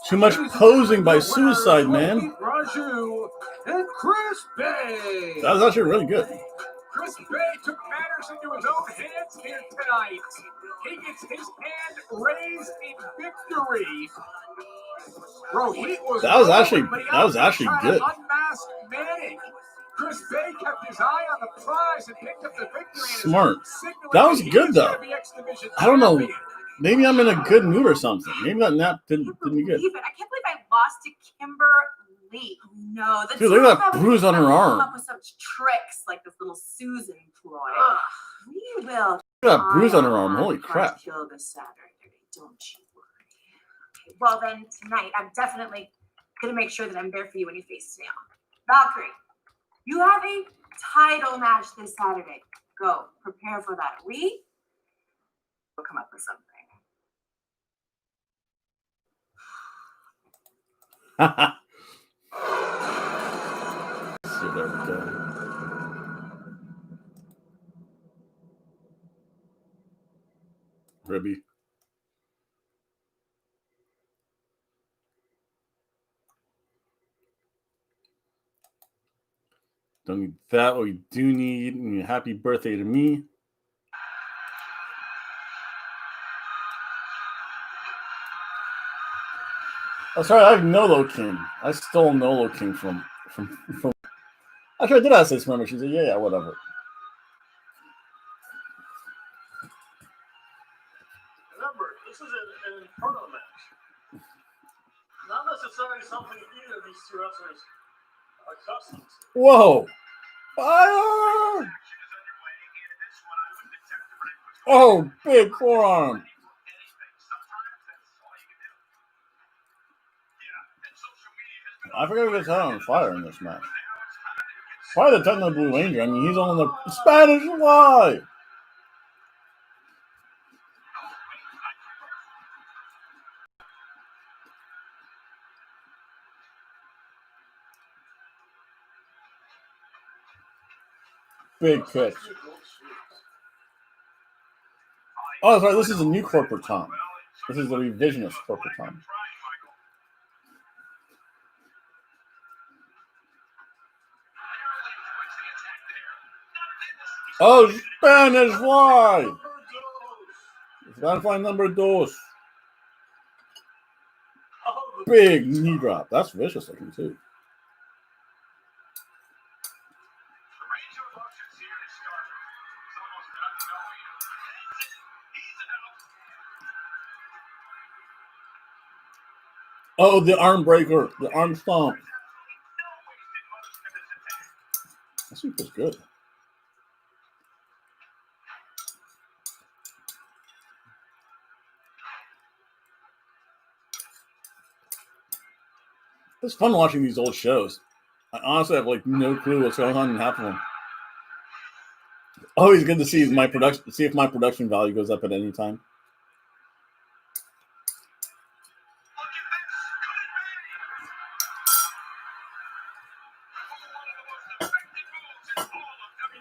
Too much posing by Suicide, man. Raju and Chris Bay. That was actually really good. Chris Bay took matters into his own hands here tonight. He gets his hand raised in victory. Rohit was actually good. Unmasked Manic. Chris Bay kept his eye on the prize and picked up the victory. Smart. That was good though. I don't know Maybe I'm in a good mood or something. Maybe that nap didn't me good. I can't believe I lost to Kimberly. No, the Dude, look at that bruise on her arm. Up with some tricks like this little Susan ploy. We will. Look at that bruise on her arm. Holy crap. This Saturday, don't you worry. Okay, well then tonight I'm definitely gonna make sure that I'm there for you when you face Snail. Valkyrie, you have a title match this Saturday. Go prepare for that. We'll come up with something. So there we go. Ribby. Don't need that. What we do need, happy birthday to me. Oh, sorry, I have Nolo King. I stole Nolo King from. Actually, I did ask this member. She said, yeah, whatever. Remember, this is an Inferno match. Not necessarily something either of these two wrestlers are accustomed to. Whoa! Fire! Oh, big forearm. I forgot he was on fire in this match. Why the techno Blue Ranger? I mean, he's on the Spanish Fly. Big pitch. Oh, sorry, this is a new corporate Tom. This is the revisionist corporate Tom. Oh, Spanish Fly! Spanish Fly number dos. Big knee drop. That's vicious looking, too. Oh, the arm breaker. The arm stomp. That sweep was good. It's fun watching these old shows. I honestly have like no clue what's going on in half of them. Always good to see if my production value goes up at any time.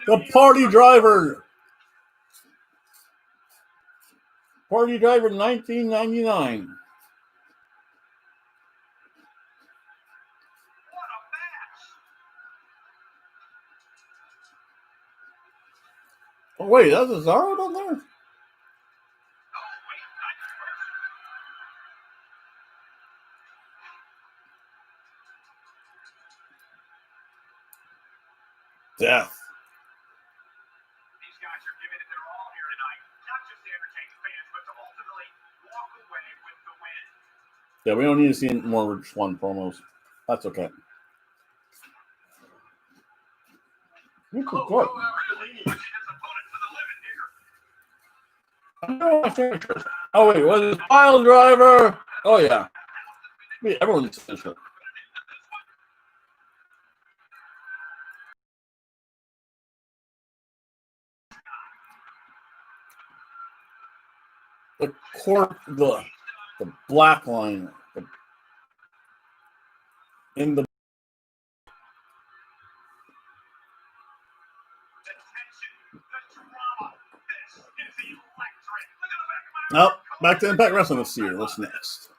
The Party Driver. Party Driver 1999. Oh, wait, that's a Zara down there? Death. These guys are giving it their all here tonight, not just to entertain fans, but to ultimately walk away with the win. Yeah, we don't need to see more Swan promos. That's okay. Good. Oh, wait, what is this? Pile Driver? Oh, yeah. Everyone says it. The black line in the. Oh, back to Impact Wrestling this year. What's next?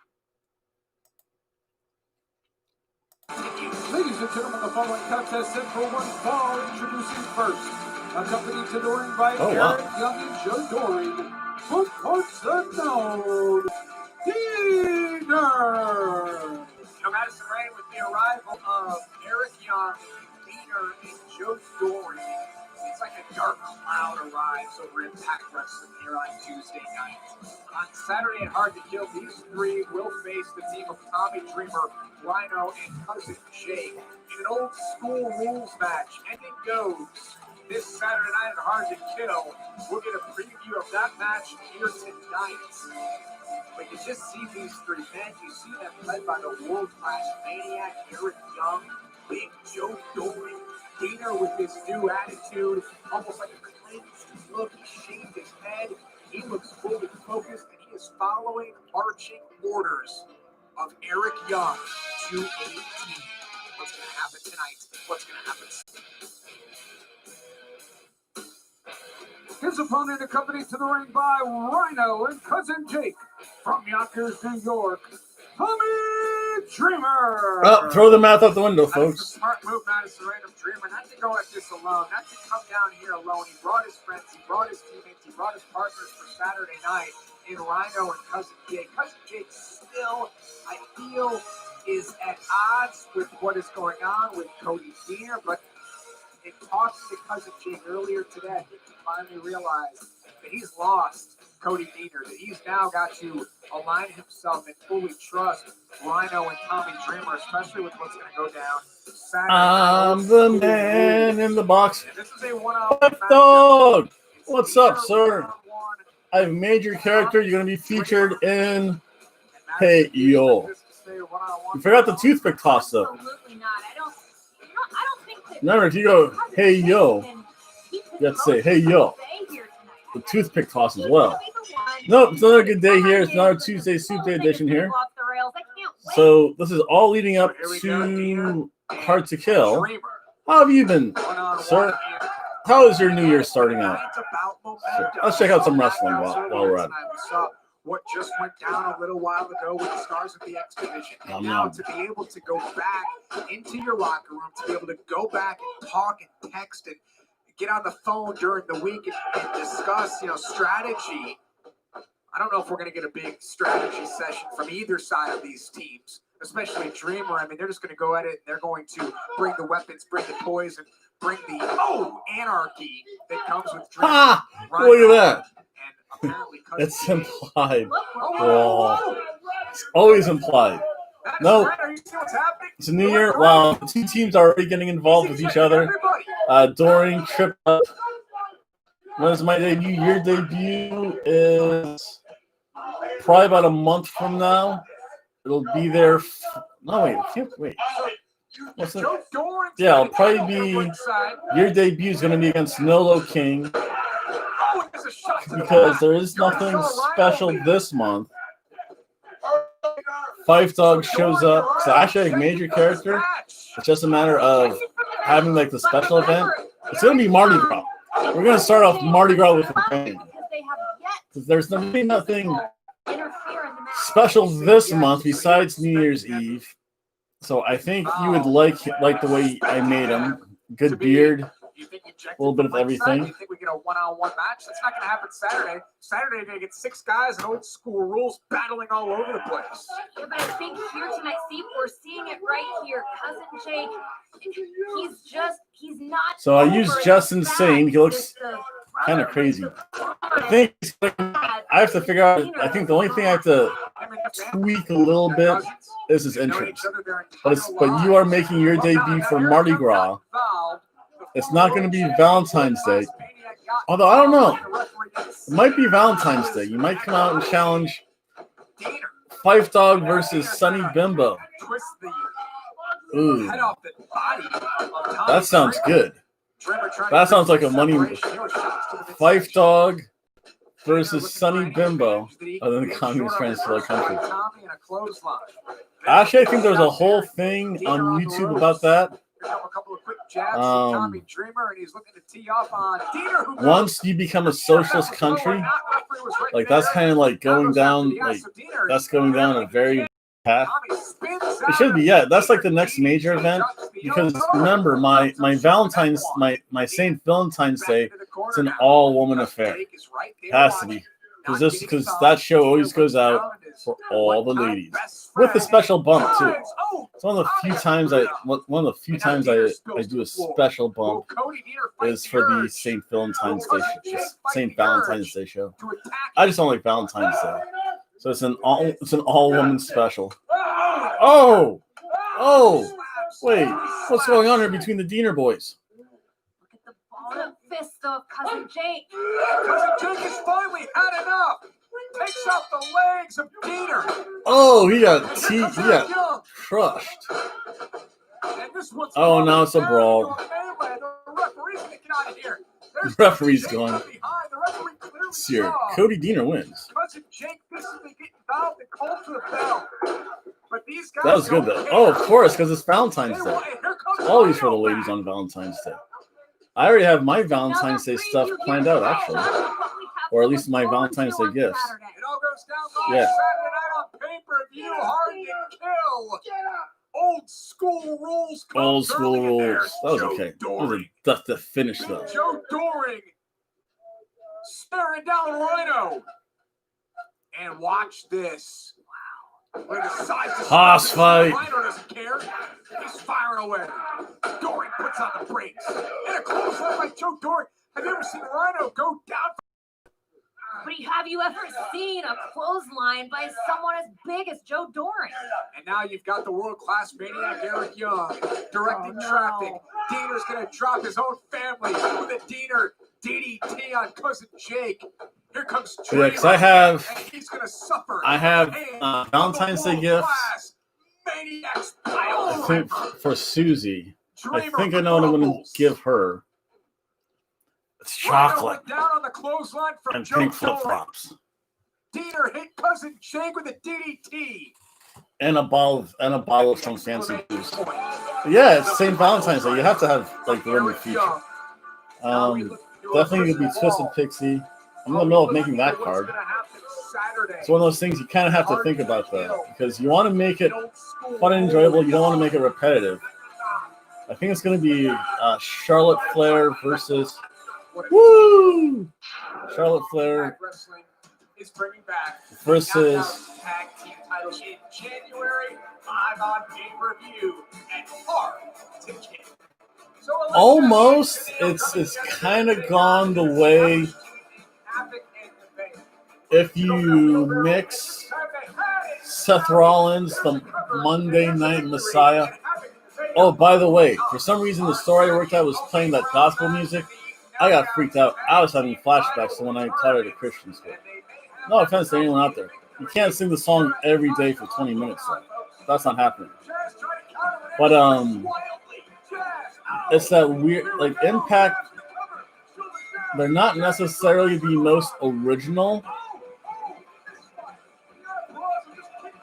Ladies and gentlemen, the following contest set for one fall. Introducing first, accompanied to the ring by Eric Young and Joe Doring, from parts unknown, Peter. Madison Ray with the arrival of Eric Young, Peter, and Joe Doring. It's like a dark cloud arrives over Impact Wrestling here on Tuesday night. On Saturday at Hard to Kill, these three will face the team of Tommy Dreamer, Rhino, and Cousin Jake in an old school rules match. And it goes this Saturday night at Hard to Kill. We'll get a preview of that match here tonight. But you just see these three men. You see them led by the world-class maniac Eric Young, Big Joe Dory, Dana with his new attitude, almost like a cleansed look. He shaved his head. He looks fully focused, and he is following marching orders of Eric Young to a T. What's going to happen tonight? What's going to happen? His opponent accompanied to the ring by Rhino and Cousin Jake from Yonkers, New York, Tommy Dreamer. Oh, throw the math out the window, That's folks. a smart move, Madison Random Dreamer, not to go at this alone, not to come down here alone. He brought his friends, he brought his teammates, he brought his partners for Saturday night in Rhino and Cousin Jake. Cousin Jake still, I feel, is at odds with what is going on with Cody Deere, but in talking to Cousin Jake earlier today, he finally realized that he's lost Cody Deere, that he's now got to align himself and fully trust Rhino and Tommy Dreamer, especially with what's going to go down Saturday night. I'm the man in the box. This is a one-on-one What matchup. dog? It's What's either up, sir? one-on-one. I've made your character. You're going to be featured in And Hey Madison Yo. expects this to stay a one-on-one You forgot the battle. toothpick toss, though. Absolutely not. I don't think that. Remember, if you go, hey, yo, you have to say, hey, yo. The toothpick toss as well. Nope, it's another good day here. It's another Tuesday SoupDay edition here. So this is all leading up to Hard to Kill. Dreamer, How have you been, one-on-one sir? here. How is your New Year starting out? It's about momentum. Let's check out some wrestling while we're at it. We saw what just went down a little while ago with the Stars of the X Division. And now to be able to go back into your locker room, to be able to go back and talk and text and get on the phone during the week and discuss, strategy. I don't know if we're going to get a big strategy session from either side of these teams, especially Dreamer. I mean, they're just going to go at it and they're going to bring the weapons, bring the toys, and bring the anarchy that comes with Dreamer. Ha! Rhino, Look at that. and apparently Cousin It's Jake. implied. Oh, It's always implied. That's No. right. Are you seeing what's happening? It's a new year. Wow, the two teams are already getting involved with each other. During Trip Up. When is my debut? Your debut is probably about a month from now. It'll be there. No, wait. Wait. What's it? Yeah, it'll probably be. Your debut is going to be against Nolo King because there is nothing special this month. Five Dog shows up. So actually, a major character. It's just a matter of having like the special event. It's going to be Mardi Gras. We're going to start off Mardi Gras with a bang. There's nothing special this month besides New Year's Eve. So I think you would like the way I made him. Good beard, a little bit of everything. You think we get a one-on-one match? That's not going to happen Saturday. Saturday, you're going to get six guys and old school rules battling all over the place. Yeah, but I think here tonight, see, we're seeing it right here. Cousin Jake, he's not. So I use Just Insane. He looks kind of crazy. I think I have to figure out. I think the only thing I have to tweak a little bit is his entrance. But you are making your debut for Mardi Gras. It's not going to be Valentine's Day. Although I don't know. It might be Valentine's Day. You might come out and challenge Five Dog versus Sunny Bimbo. Ooh. That sounds good. That sounds like a money. Five Dog versus Sunny Bimbo. Other than the Communist Friends for the country. Actually, I think there's a whole thing on YouTube about that. Once you become a socialist country, like that's kind of like going down, like that's going down a very path. It should be, yeah. That's like the next major event because remember, my Valentine's, my St. Valentine's Day, it's an all-woman affair. It has to be. because that show always goes out for all the ladies with a special bump too. It's one of the few times I do a special bump is for the St. Valentine's Day show. I just don't like Valentine's Day, so it's an all woman special. Oh, wait, what's going on here between the Diener boys? Look at the balled up fist of Cousin Jake. Cousin Jake has finally had enough. Takes out the legs of Diener. Oh, he got crushed. Oh, now it's a brawl. The referee's gone. Here, Cody Diener wins. Cousin Jake physically getting involved and called to the bell. But these guys That was good though. Oh, of course, because it's Valentine's Day. Always for the ladies on Valentine's Day. I already have my Valentine's Day stuff planned out, actually. Or at least my Valentine's Day gifts. It all goes down Yeah. Saturday night on pay-per-view. Hard to kill. Old school rules. Old school rules. That was okay. That was the finish though. Joe Doring staring down Rhino. And watch this. Hoss fight. Rhino doesn't care. He's firing away. Doring puts on the brakes. And a close line by Joe Doring. Have you ever seen Rhino go down? But have you ever seen a clothesline by someone as big as Joe Doring? And now you've got the world-class maniac Eric Young directing traffic. Diener's going to drop his own family with a Diener DDT on Cousin Jake. Here comes Dreamer, Yeah, because I have Valentine's Day gifts. I think for Susie. I think I know what I'm going to give her. It's chocolate and pink flip-flops. Diener hit Cousin Jake with a DDT. And a bottle of some fancy juice. Yeah, it's St. Valentine's Day. You have to have like the limited feature. Definitely gonna be Twisted Pixie. I'm in the middle of making that card. It's one of those things you kind of have to think about though, because you want to make it fun and enjoyable. You don't want to make it repetitive. I think it's going to be Charlotte Flair versus Charlotte Flair versus Tag team titles in January, live on pay-per-view, and hard to kill. So almost it's kind of gone the way if you mix Seth Rollins, the Monday Night Messiah. Oh, by the way, for some reason the story I worked out was playing that gospel music. I got freaked out. I was having flashbacks to when I taught at a Christian school. No offense to anyone out there. You can't sing the song every day for 20 minutes. So that's not happening. But it's that weird, like Impact. They're not necessarily the most original.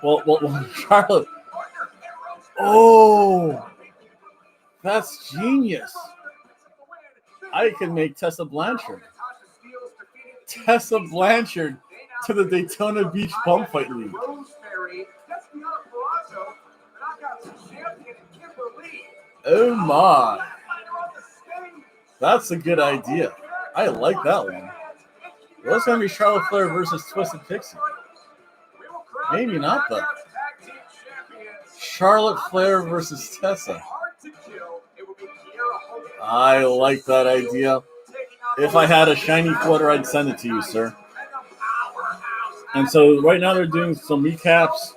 Well, Charlotte. Oh, that's genius. I can make Tessa Blanchard. Tessa Blanchard to the Daytona Beach Bum Fight League. Oh my. That's a good idea. I like that one. What's going to be Charlotte Flair versus Twisted Pixie? Maybe not, though. Charlotte Flair versus Tessa. I like that idea. If I had a shiny quarter, I'd send it to you, sir. And so right now they're doing some recaps.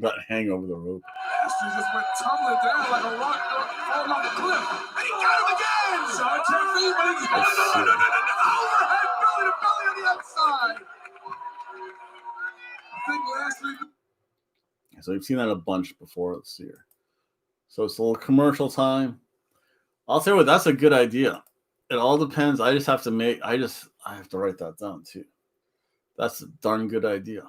Got hang over the rope. She just went tumbling down like a rock falling off a cliff. And he got him again! Overhead belly to belly on the outside. I think last week. So we've seen that a bunch before. Let's see here. So it's a little commercial time. I'll tell you what, that's a good idea. It all depends. I have to write that down too. That's a darn good idea.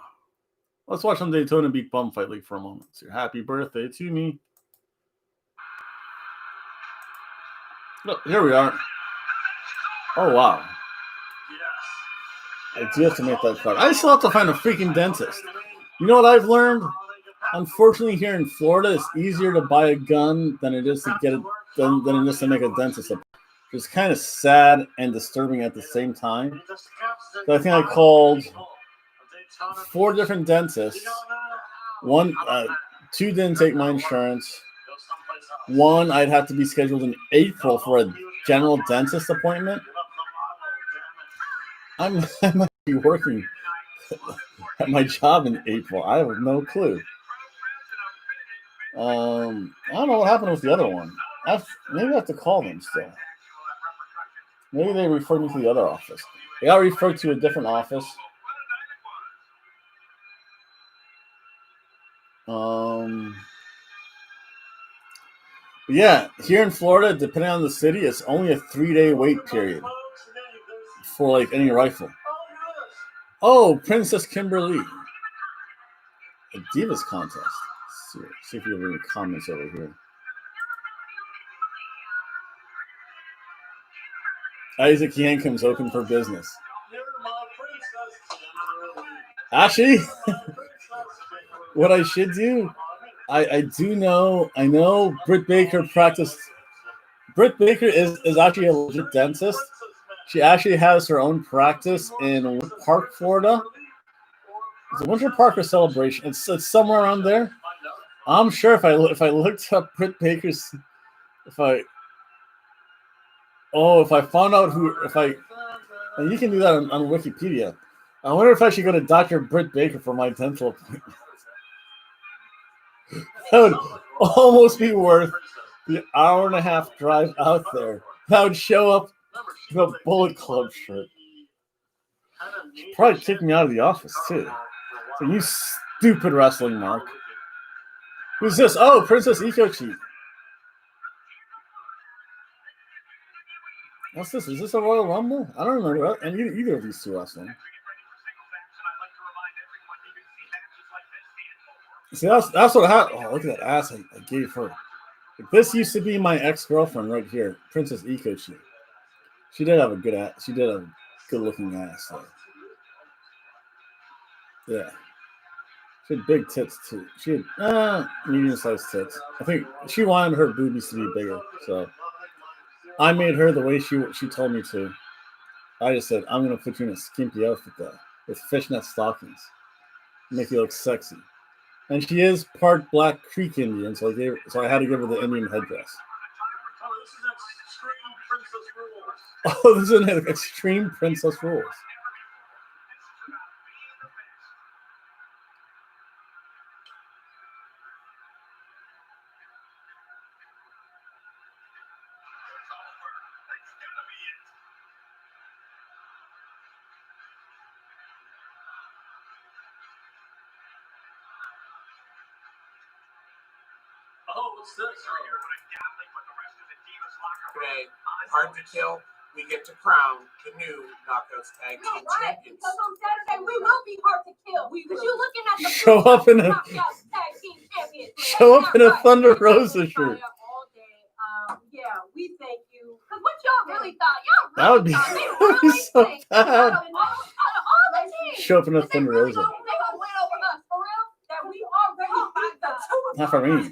Let's watch some Daytona Beach Bum Fight League for a moment. So happy birthday to me. Look, here we are. Oh, wow. I do have to make that card. I still have to find a freaking dentist. You know what I've learned? Unfortunately, here in Florida, it's easier to buy a gun than it is to get it than it is to make a dentist appointment. It's kind of sad and disturbing at the same time. So I think I called 4 different dentists. One, 2 didn't take my insurance. One, I'd have to be scheduled in April for a general dentist appointment. I might be working at my job in April. I have no clue. I don't know what happened with the other one. Maybe I have to call them still. Maybe they referred me to the other office. They got referred to a different office. Yeah, here in Florida, depending on the city, it's only a 3-day wait period for like any rifle. Oh, Princess Kimberly. A Divas contest. Let's see if you have any comments over here. Isaac Yankum's open for business. Actually, what I should do, I know Britt Baker practiced. Britt Baker is actually a legit dentist. She actually has her own practice in Winter Park, Florida. It's a Winter Park or Celebration. It's somewhere around there. I'm sure if I looked up Britt Baker's, if I found out and you can do that on Wikipedia. I wonder if I should go to Dr. Britt Baker for my dental appointment. That would almost be worth the 1.5-hour drive out there. That would show up in a Bullet Club shirt. She'd probably kick me out of the office, too. So you stupid wrestling mark. Who's this? Oh, Princess Ikochi. What's this? Is this a Royal Rumble? I don't remember either of these 2 wrestling. See, that's what happened. Oh, look at that ass I gave her. Like, this used to be my ex-girlfriend right here, Princess Ikochi. She did have a good ass. She did have a good-looking ass. Yeah. She had big tits, too. She had medium-sized tits. I think she wanted her boobies to be bigger, so I made her the way she told me to. I just said, I'm going to put you in a skimpy outfit, though, with fishnet stockings. Make you look sexy. And she is part Black Creek Indian, so I had to give her the Indian headdress. Oh, this is an Extreme Princess Rules. Today, Hard to Kill, we get to crown the new Knockouts Tag Team Champions. Because on Saturday we will be hard to kill. Because you're looking at the Show up in a Thunder Rosa shirt. Yeah, we thank you. Because what y'all really thought, That would be so bad. Show up in a Thunder Rosa. Not for me.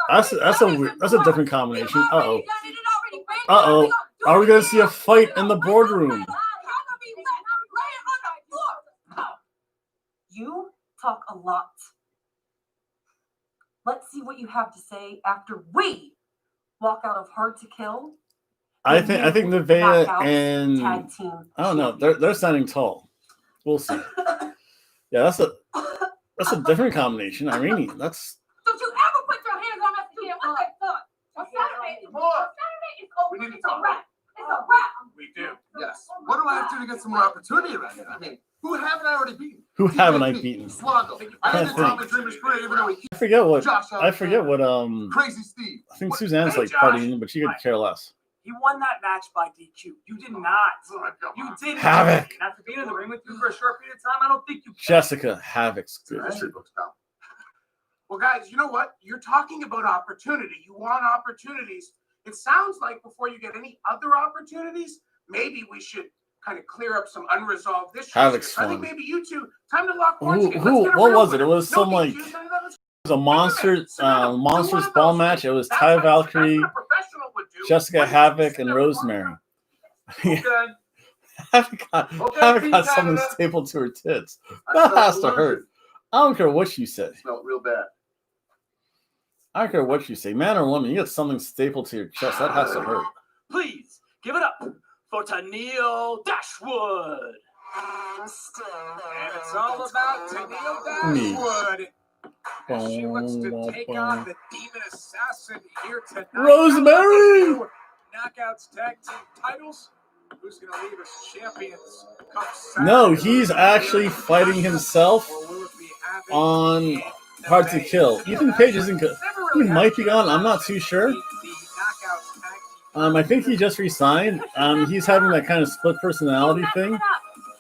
That's a different combination. Uh-oh. Are we gonna see a fight in the boardroom? You talk a lot. Let's see what you have to say after we walk out of Hard to Kill. I think Nevaeh and I don't know. They're standing tall. We'll see. Yeah, that's a different combination. Irene, that's. Don't you ever put your hands on us again? Okay, look. Saturday is over. We need to It's a talk. wrap. It's a wrap. We do. Yes. What do I have to do to get some more opportunity around here? I mean, who haven't I already beaten? Who haven't I beaten? Swoggle. I ended Tommy Dreamer's career even though he I forget what. Crazy Steve. I think Suzanne's like partying, but she could care less. He won that match by DQ. You did not. You did Havoc. not. After being in the ring with you for a short period of time, I don't think you can. Jessica Havoc's good. Well, guys, you know what? You're talking about opportunity. You want opportunities. It sounds like before you get any other opportunities, maybe we should kind of clear up some unresolved issues. Havoc's I think fun. maybe you two, time to lock horns again. What was it? It was some like it was a monsters ball match. It was Ty Valkyrie, Jessica Havoc, and Rosemary. Havoc got something stapled to her tits. That has to hurt. I don't care what you say. Smelled real bad. I don't care what you say, man or woman. You get something stapled to your chest. That has to hurt. Please give it up for Tennille Dashwood. And it's all about Tennille Dashwood. As she looks to take on the Demon Assassin here tonight. Rosemary! Knockouts tag team titles. Who's going to leave as champions? No, he's actually fighting himself on Hard to Kill. Ethan Page isn't good. He might be gone. I'm not too sure. I think he just resigned. He's having that kind of split personality thing.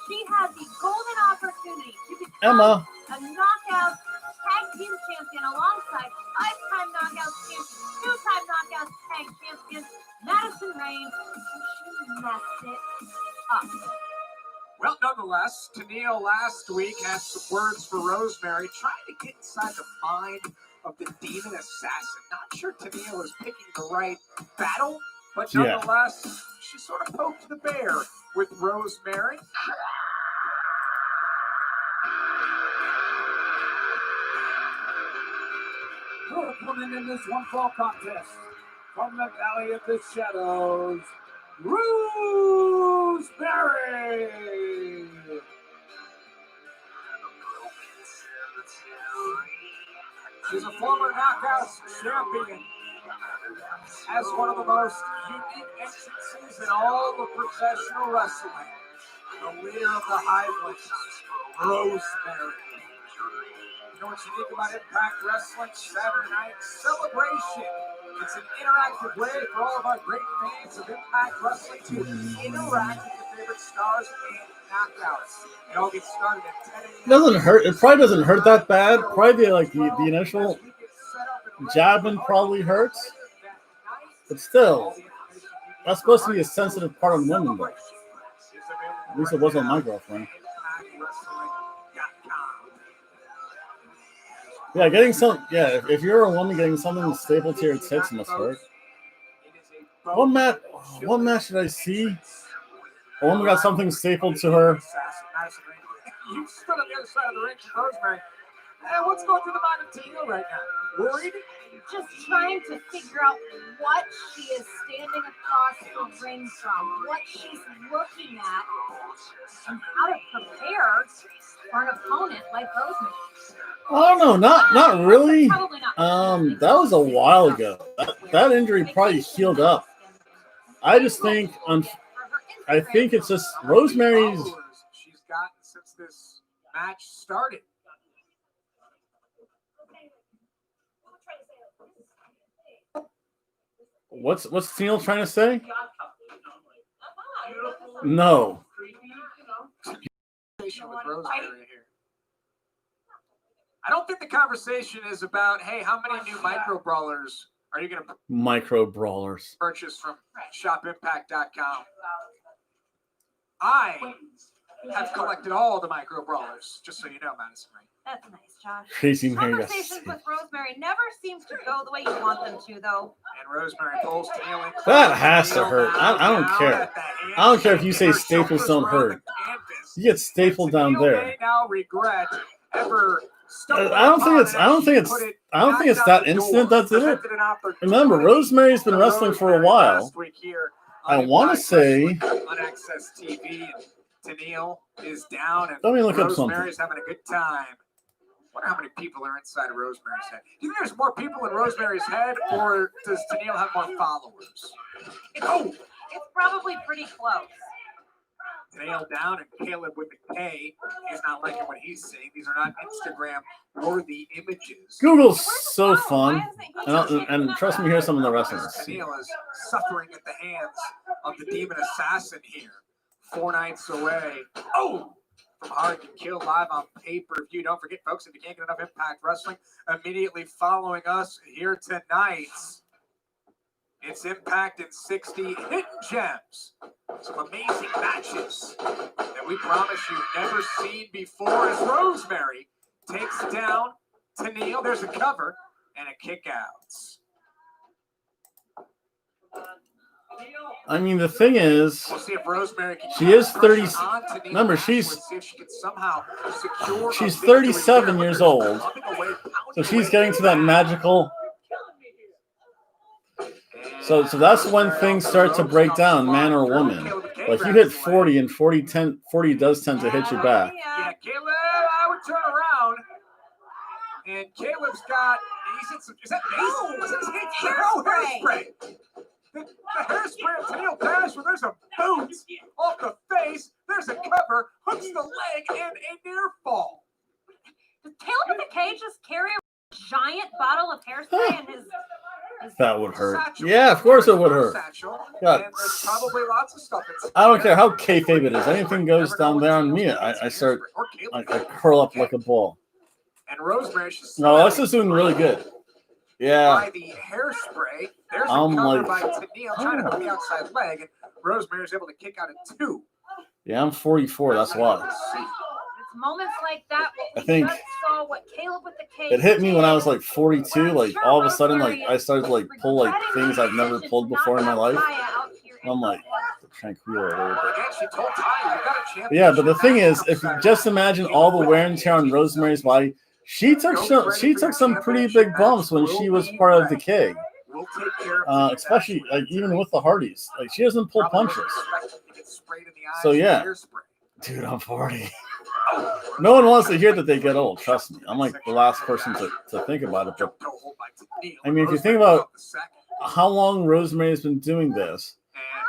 She had the golden opportunity to become Emma. a knockout tag team champion alongside five-time knockout champion, two-time knockout tag champion Madison Rain. She messed it up. Well, nonetheless, Tennille last week had some words for Rosemary, trying to get inside the mind of the Demon Assassin. Not sure Tennille is picking the right battle, but nonetheless, she sort of poked the bear with Rosemary. Coming in this one-fall contest from the Valley of the Shadows, Rosemary. She's a former Knockouts champion. Has one of the most unique entrances in all of professional wrestling. The leader of the High Places, Rosemary. You know what's unique about Impact Wrestling Saturday Night Celebration? It's an interactive way for all of our great fans of Impact Wrestling to interact with your favorite stars and knockouts. It all gets started at 10 a.m. It doesn't hurt. It probably doesn't hurt that bad. Probably the initial jabbing probably hurts. But still, that's supposed to be a sensitive part of women, though. At least it was on my girlfriend. Yeah, if you're a woman getting something stapled to your tits must hurt. What match did I see? A woman got something stapled to her. You stood on the other side of the ring from Rosemary. What's going through the mind of Tennille right now? Worried? Just trying to figure out what she is standing across the ring from, what she's looking at, and how to prepare for an opponent like Rosemary. Oh no, not really. That was a while ago. That injury probably healed up. I just think I think it's just Rosemary's. She's gotten since this match started. What's Tennille trying to say? No. I don't think the conversation is about, hey, how many new micro brawlers are you going to micro brawlers purchase from shopimpact.com? I have collected all the micro brawlers, just so you know, Madison Rain. That's nice, Josh. Crazy Mary. Conversations with Rosemary never seems to go the way you want them to, though. And Rosemary pulls Tennille in. That has to hurt. I don't care. I don't care if you say staples don't hurt. You get stapled down there. Now regret ever. I don't think it's that instant. That's it. Remember, Rosemary's been wrestling for a while. I want to say. On Access TV, Tennille is down, and Let me look up Rosemary's something. having a good time. I wonder how many people are inside of Rosemary's head. Do you think there's more people in Rosemary's head, or does Tennille have more followers? It's probably pretty close. Tennille down, and Caleb with the K is not liking what he's saying. These are not Instagram-worthy images. Google's so fun, and trust me, here's some of the wrestling. Tennille is suffering at the hands of the Demon Assassin here. 4 nights away. From Hard to Kill live on pay-per-view. Don't forget, folks, if you can't get enough Impact Wrestling, immediately following us here tonight It's Impact in 60 hidden gems. Some amazing matches that we promise you've never seen before as Rosemary takes down Tenille. There's a cover and a kick out. I mean, the thing is, We'll see if Rosemary can she is 30. on Tenille. Remember, See if she can somehow secure she's a victory 37 here, years but old, there's coming away, so she's getting to that magical. So that's when things start to break down, man or woman. Like you hit 40, and 40 does tend to hit you back. Yeah, Caleb, I would turn around. And Caleb's got, he's in some, is that base? Hairspray. The hairspray of Tenille Dash, where there's a boot off the face, there's a cover, hooks the leg, and a near fall. Does Caleb with the K just carry a giant bottle of hairspray in his That would hurt. Satchel. Yeah, of course it would hurt. Satchel, God. and there's probably lots of stuff. I don't care how kayfabe it is. Anything goes down there on me, I start, I curl up like a ball. And Rosemary, No, Alexa's is doing really good. Yeah. By the hairspray, there's a cover by Tenille trying to hook the outside leg, and Rosemary's able to kick out a 2. Yeah, I'm 44. That's why. It's moments like that. I think just saw what Caleb with the K it hit me when I was did. like 42. Like all of a sudden, like I started to like pull like things I've never pulled before in my life. And I'm like tranquil a little bit. Again, she told Ty, you got a championship. Yeah, but the thing is, if you just imagine all the wear and tear on Rosemary's body, she took some pretty big bumps when she was part of the K. Especially like even with the Hardys, like she doesn't pull punches. So yeah, dude, I'm 40. No one wants to hear that they get old. Trust me, I'm like the last person to think about it. But I mean, if you think about how long Rosemary's been doing this,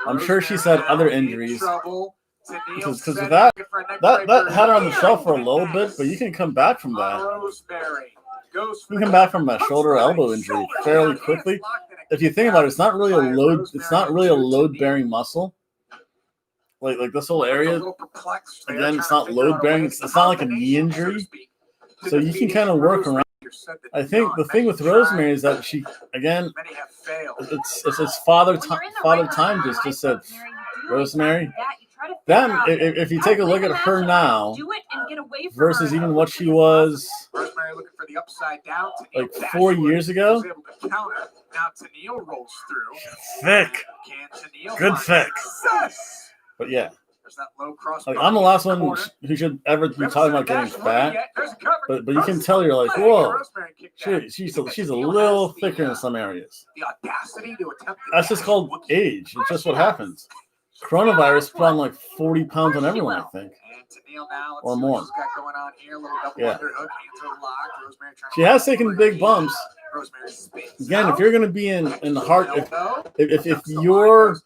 I'm sure she's had other injuries. Because that had her on the shelf for a little bit, but you can come back from that. You can come back from that shoulder or elbow injury fairly quickly. If you think about it, it's not really a load. It's not really a load-bearing muscle. Like this whole area. Again, it's not load-bearing. It's not like a knee injury, so you can kind of work around. I think the thing with Rosemary is that she, again, it's father time just said, Rosemary. Then, if you take a look at her now versus even what she was like 4 years ago, thick, good thick. But yeah, like, I'm the last one who should ever be talking about getting fat. But you can tell you're like, whoa, she's a little thicker in some areas. That's just called age. It's just what happens. Coronavirus put on like 40 pounds on everyone, I think, or more. Yeah, she has taken big bumps. Again, if you're going to be in the heart, if your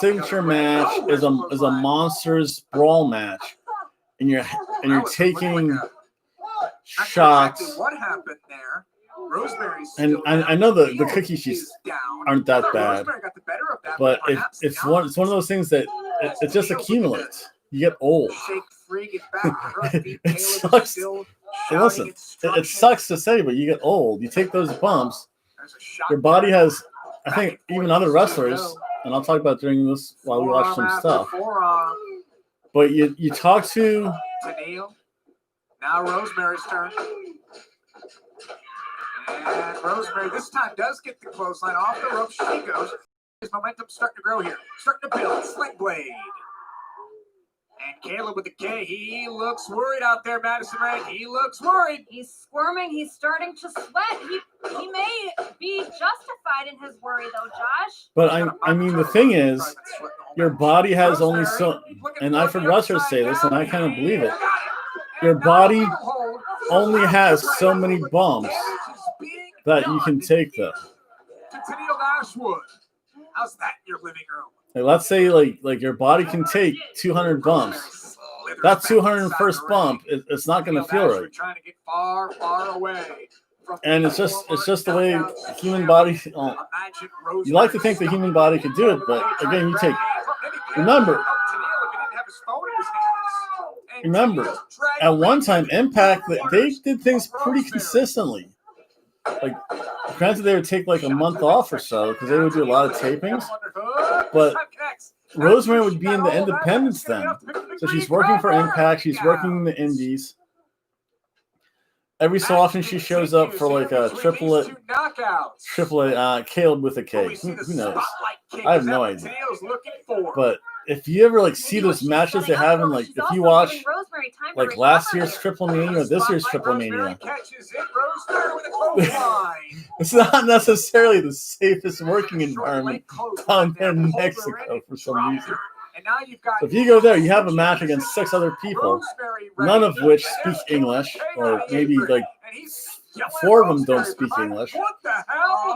signature match is a monsters brawl match, and you're taking shots, what happened there? and I know the cookie sheets aren't that bad, but it's one of those things that it just accumulates. You get old. It sucks. Listen, it sucks to say, but you get old. You take those bumps. Your body has, I think, even other wrestlers, and I'll talk about during this while we watch some stuff. But you talk to now Rosemary's turn. And Rosemary this time does get the clothesline off the rope. She goes. His momentum's starting to grow here. Starting to build. Sling blade. And Caleb with the K. He looks worried out there, Madison Ray. He looks worried. He's squirming. He's starting to sweat. He may be justified in his worry, though, Josh. But I mean, the thing is, your body has only so, and I've heard wrestlers say this, and I kind of believe it. Your body only has so many bumps that you can take them. To Tenille Dashwood. How's that in your living room? Like, let's say like your body can take 200 bumps. That 201st bump, it's not going to feel right. Trying to get far, far away. And it's just the way the human body. You like to think the human body could do it, but again, you take. Remember, at one time, Impact, they did things pretty consistently. like, granted, they would take like a month off or so because they would do a lot of tapings. But Rosemary would be in the Independents then, so she's working for Impact. She's working in the Indies. Every so often, she shows up for like a triplet, Caleb with a K. Who knows? I have no idea. But if you ever like see those matches they have in like, if you watch like last year's Triple Mania or this year's Triple Mania, it's not necessarily the safest working environment down there in Mexico for some reason. So if you go there, you have a match against 6 other people, none of which speak English, or maybe like 4 of them don't speak English.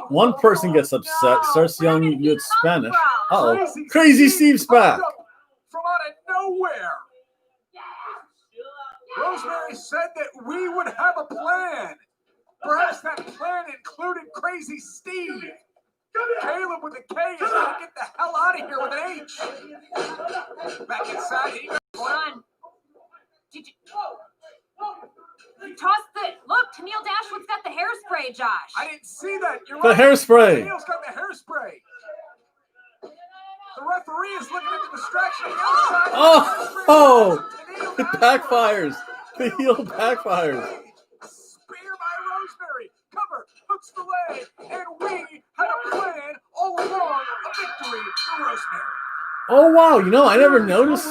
One person gets upset, starts yelling at you in Spanish. Uh-oh, Crazy Steve's back. From out of nowhere. Rosemary said that we would have a plan. Perhaps that plan included Crazy Steve. Caleb with a K is going to get the hell out of here with an H. Back inside. Hold on. Did you toss the... Look, Tennille Dashwood's got the hairspray, Josh. I didn't see that. You're the right. Hairspray. Tennille's got the hairspray. The referee is looking at the distraction on the outside. Oh, it backfires. The heel backfires. Spear by Rosemary. Cover, hooks the leg, and we had a plan all along. A victory for Rosemary. Oh, wow. You know, I never noticed.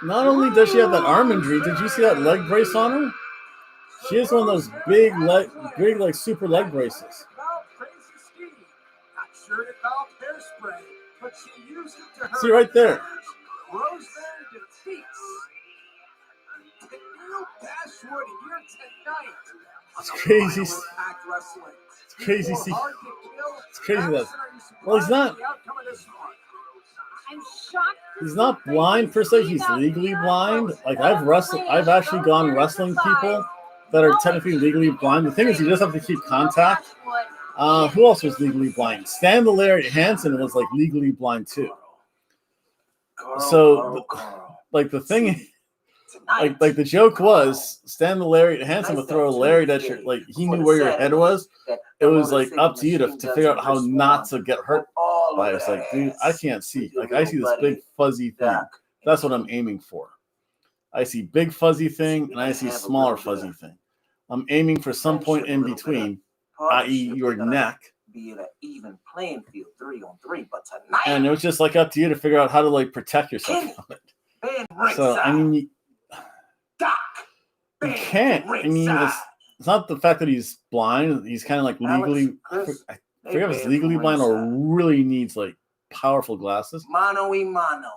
Not only does she have that arm injury, did you see that leg brace on her? She has one of those big like super leg braces. Not sure about hairspray, but she used it to her. See right there. Rosemary defeats Tennille Dashwood here tonight. It's crazy. It's crazy. See, it's crazy that. Well, he's not. I'm shocked. He's not blind per se. He's legally blind. Like I've actually gone wrestling people that are technically legally blind. The thing is, you just have to keep contact. Who else was legally blind? Stan the Lariat Hansen was like legally blind too. So, like the thing, like the joke was, Stan the Lariat Hansen would throw a lariat at your, like he knew where your head was. It was like up to you to figure out how not to get hurt by it. It's like, dude, I can't see. Like I see this big fuzzy thing. That's what I'm aiming for. I see big fuzzy thing and I see smaller fuzzy thing. I'm aiming for some point in between, i.e. your neck. Be in an even playing field 3-on-3, but tonight, and it was just like up to you to figure out how to like protect yourself from it. So I mean, you can't. I mean, it's not the fact that he's blind. He's kind of like legally. I forget if he's legally blind or really needs like powerful glasses. Mano y mano.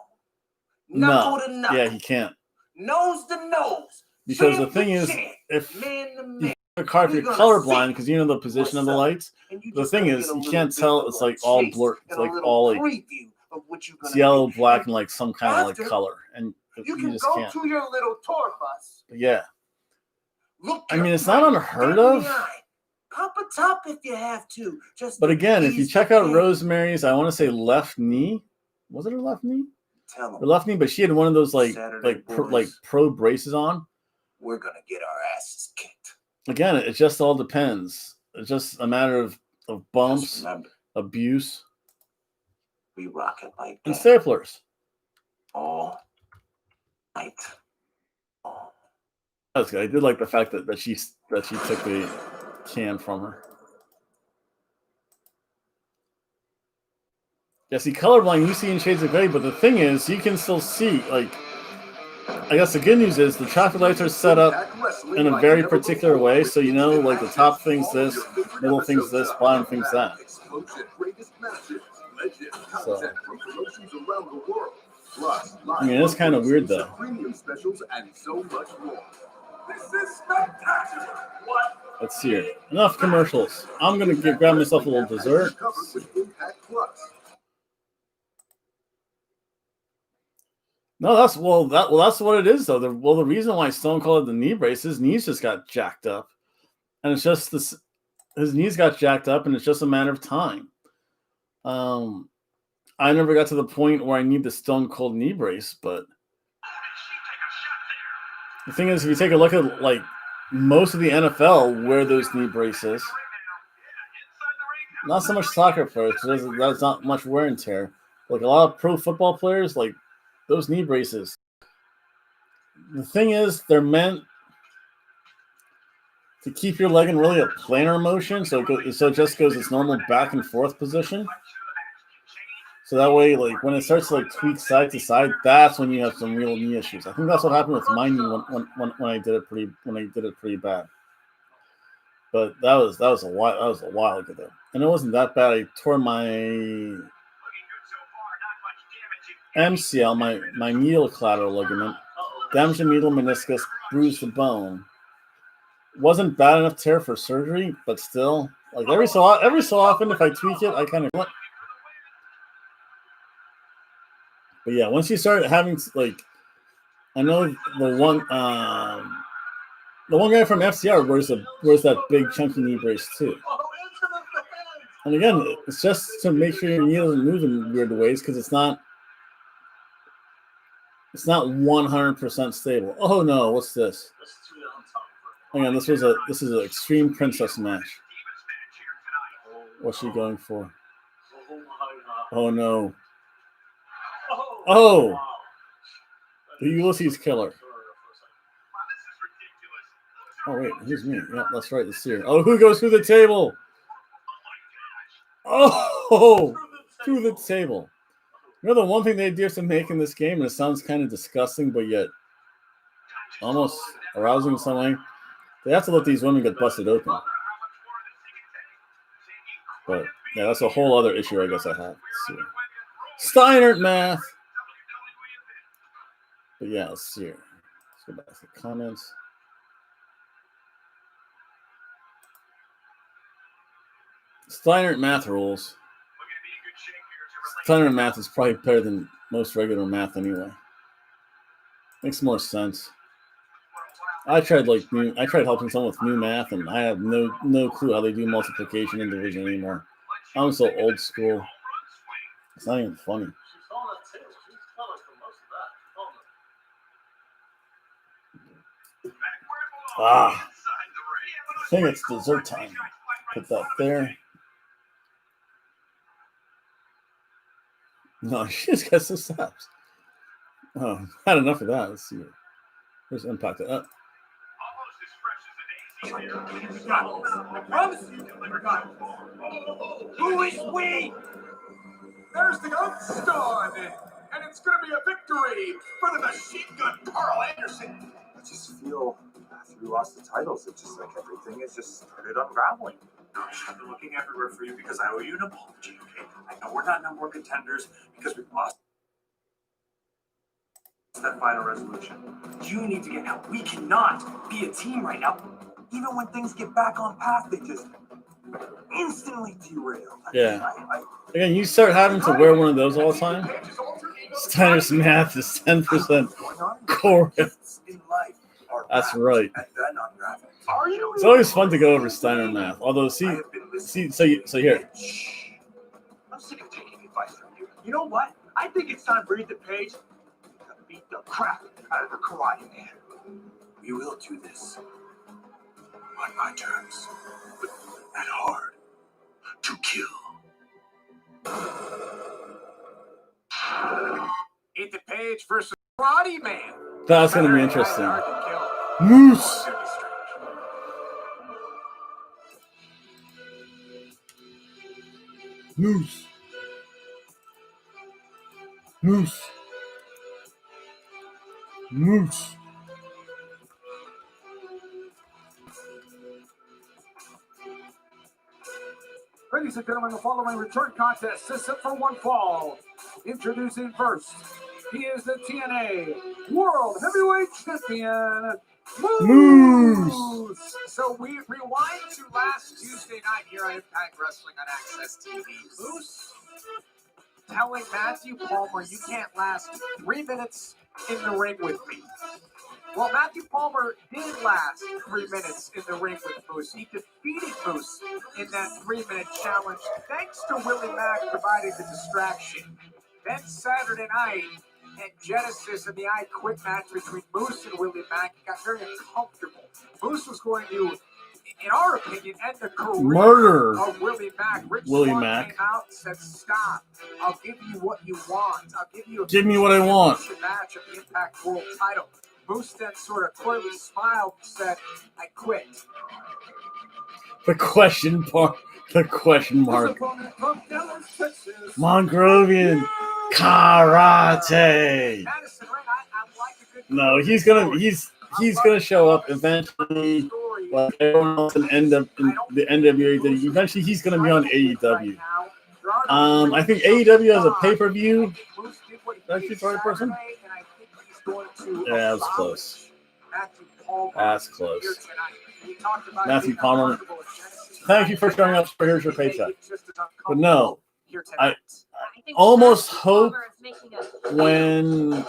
No. Yeah, he can't. Nose to nose. Because the thing is, if you a card if you're colorblind because you know the position of the lights. The thing is, you can't tell. It's like all blurred. It's like all like it's yellow, black, and like some kind of like color, and you just can't. To your little tour bus. Yeah. I mean, it's not unheard of. Pop a top if you have to. But again, if you check out Rosemary's, I want to say left knee. Was it her left knee? Her left knee, but she had one of those like pro braces on. We're gonna get our asses kicked. Again, it just all depends. It's just a matter of bumps, abuse. We rock it like and that. staplers. All night. That's good. I did like the fact that she took the can from her. Yeah, see, colorblind, you see in shades of gray, but the thing is, you can still see, like, I guess the good news is the traffic lights are set up in a very particular way, so you know, like, the top thing's this, middle thing's this, bottom thing's that. So, I mean, it's kind of weird, though. Let's see here. Enough commercials. I'm going to grab myself a little dessert. No, that's what it is though. The reason why Stone called it the knee brace, his knees just got jacked up, and it's just this. His knees got jacked up, and it's just a matter of time. I never got to the point where I need the Stone Cold knee brace, but the thing is, if you take a look at like most of the NFL wear those knee braces. Not so much soccer players, because there's not much wear and tear. Like a lot of pro football players, like those knee braces. The thing is, they're meant to keep your leg in really a planar motion, so it just goes its normal back and forth position. So that way, like when it starts to like tweak side to side, that's when you have some real knee issues. I think that's what happened with my knee when I did it pretty bad. But that was a while ago though, and it wasn't that bad. I tore my MCL, my medial collateral ligament, damaged the medial meniscus, bruised the bone. Wasn't bad enough tear for surgery, but still, like every so often, if I tweak it, I kind of. But yeah, once you start having like, I know the one guy from FCR wears that big chunky knee brace too. And again, it's just to make sure your knee doesn't move in weird ways because it's not 100% stable. Oh no, what's this? Hang on, this is an extreme princess match. What's she going for? Oh no. Oh! The Ulysses Killer. Oh wait, who's me? Yeah, that's right, it's here. Oh, who goes through the table? Oh! Through the table. You know the one thing they do to make in this game, and it sounds kind of disgusting, but yet almost arousing in some way, they have to let these women get busted open. But yeah, that's a whole other issue I guess I have. Steiner math! But yeah, let's see here. Let's go back to the comments. Steiner math rules. Steiner math is probably better than most regular math anyway. Makes more sense. I tried helping someone with new math, and I have no clue how they do multiplication and division anymore. I'm so old school. It's not even funny. I think it's dessert time. Put that there. No, she just got some stops. Oh, had enough of that. Let's see. Where's Impact? I promise you, who is we? There's the gun, and it's going to be a victory for the machine gun Carl Anderson. I just feel after we lost the titles, it's just like everything has just started unraveling. Gosh, I've been looking everywhere for you because I owe you an apology, okay? I know we're not number one contenders because we've lost that final resolution. You need to get out. We cannot be a team right now. Even when things get back on path, they just instantly derail. Yeah. Again, you start having to wear one of those all the time. Steiner's math is 10% correct. That's right. It's always fun to go over Steiner math. Although, so here. I'm sick of taking advice from you. You know what? I think it's time for Ethan Page to beat the crap out of the Karate Man. We will do this on my terms, at hard to kill. Ethan Page versus Karate Man. That's going to be interesting. Moose. Moose. Moose. Moose. Ladies and gentlemen, the following return contest is set for one fall. Introducing first, he is the TNA World Heavyweight Champion, Moose. So we rewind to last Tuesday night here on Impact Wrestling on Access TV. Moose telling Matthew Palmer, you can't last 3 minutes in the ring with me. Well, Matthew Palmer did last 3 minutes in the ring with Moose. He defeated Moose in that 3-minute challenge, thanks to Willie Mack providing the distraction. Then Saturday night at Genesis in the I Quit match between Moose and Willie Mack, it got very uncomfortable. Moose was going to in our opinion, end the career Murder of Willie Mack. Rich Willie Swann Mack. came out and said, "Stop! I'll give you what you want. I'll give you a Give me what I want." match of the Impact World Title." Moose then sort of coyly smiled and said, "I quit." The question mark. Mongrovian karate. No, he's gonna show up eventually. Like everyone else and end up in the NWA. Eventually, he's gonna be on AEW. I think AEW has a pay-per-view. Actually, the right person. Yeah, that was close. That's close. Matthew Palmer. Thank you for showing up. Here's your paycheck. But no, I almost hope when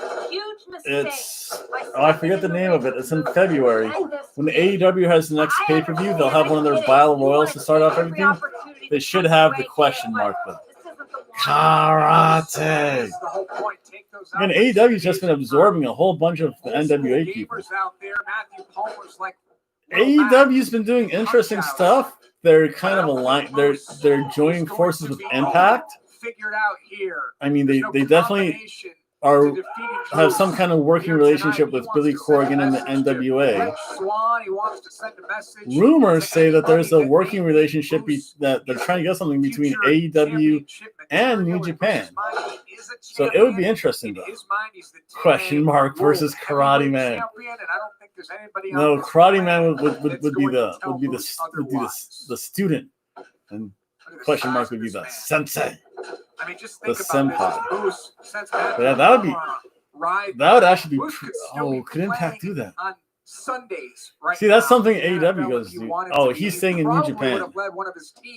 it's, I forget the name of it. It's in February. When the AEW has the next pay-per-view, they'll have one of their Battle Royals to start off everything. They should have the question mark though. Karate. And AEW's just been absorbing a whole bunch of the NWA people. AEW's been doing interesting stuff. They're kind of aligned. They're joining forces with Impact. I mean, they definitely have some kind of working relationship with Billy Corgan and the NWA. Rumors say that there's a working relationship that they're trying to get something between AEW and New Japan. So it would be interesting though. Question mark versus Karate Man. No, Karate Man would be the student, and question mark would be the sensei. The senpai. Yeah, that would actually be. Oh, could Impact do that? Sundays, See, that's something AEW goes to do. Oh, he's staying in New Japan.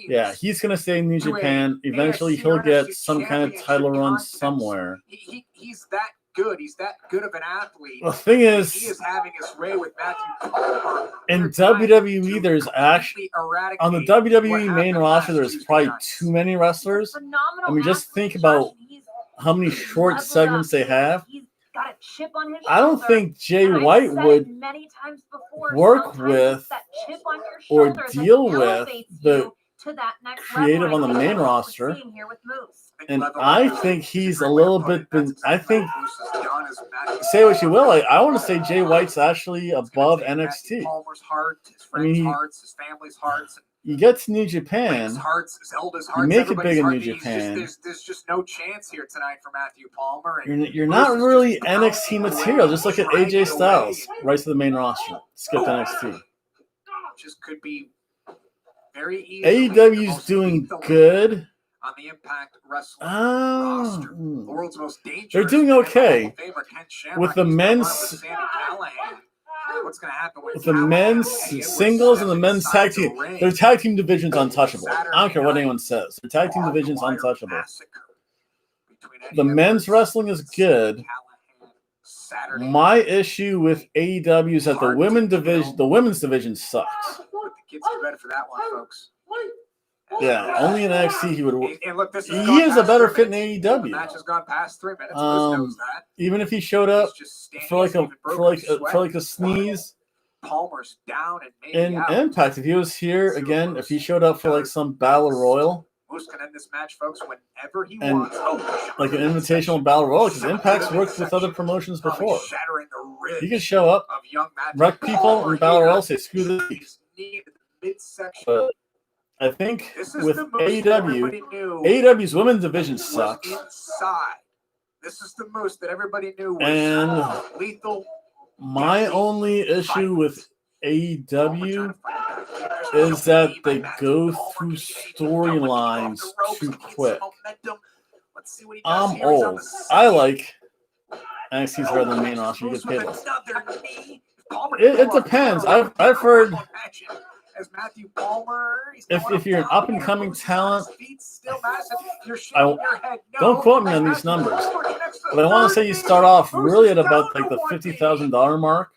Yeah, he's gonna stay in New Japan. Eventually, he'll get some kind of title run somewhere. He's that good. He's that good of an athlete. The thing is, he is having his way with Matthew Palmer. In WWE, there's actually on the WWE main roster, there's probably too many wrestlers. I mean, just think about how many short segments they have. Got a chip on his I don't think Jay White would work with or deal with the creative on the main roster. And I think he's a little bit I think, say what you will, I want to say Jay White's actually above NXT. I mean, you get to New Japan, you make it big in New Japan. There's just no chance here tonight for Matthew Palmer. You're not really NXT material. Just look at AJ Styles, right to the main roster. Skip NXT. Just could be very easy. AEW's doing good. On the Impact Wrestling roster, the world's most dangerous. They're doing okay with the men's. What's going to happen with the men's singles and the men's tag team? Their tag team division's untouchable. I don't care what anyone says. Their tag team division's untouchable. The men's wrestling is good. My issue with AEW is that the women's division sucks. Put the kids to bed for that one, folks. Yeah, only in NXT he would. He is a better fit in AEW. The match has gone past 3 minutes. Knows that. Even if he showed up for like a sneeze. Palmer's down and in Impact, if he was here again, if he showed up for like some battle royal. Moose can end this match, folks, whenever he wants. Like an invitational battle royal, because Impact's worked with other promotions before. He can show up, wreck people in battle royal, say screw this. But I think with AEW's women's division sucks. This is the most that everybody knew was and lethal. My only issue with AEW is that they go through storylines too quick. I'm old. I like NXT's rather than main roster. You get paid less. It depends. I've heard. As Matthew Palmer, if you're an up and coming talent, don't quote me on these numbers, but I want to say you start off really at about like the $50,000 mark.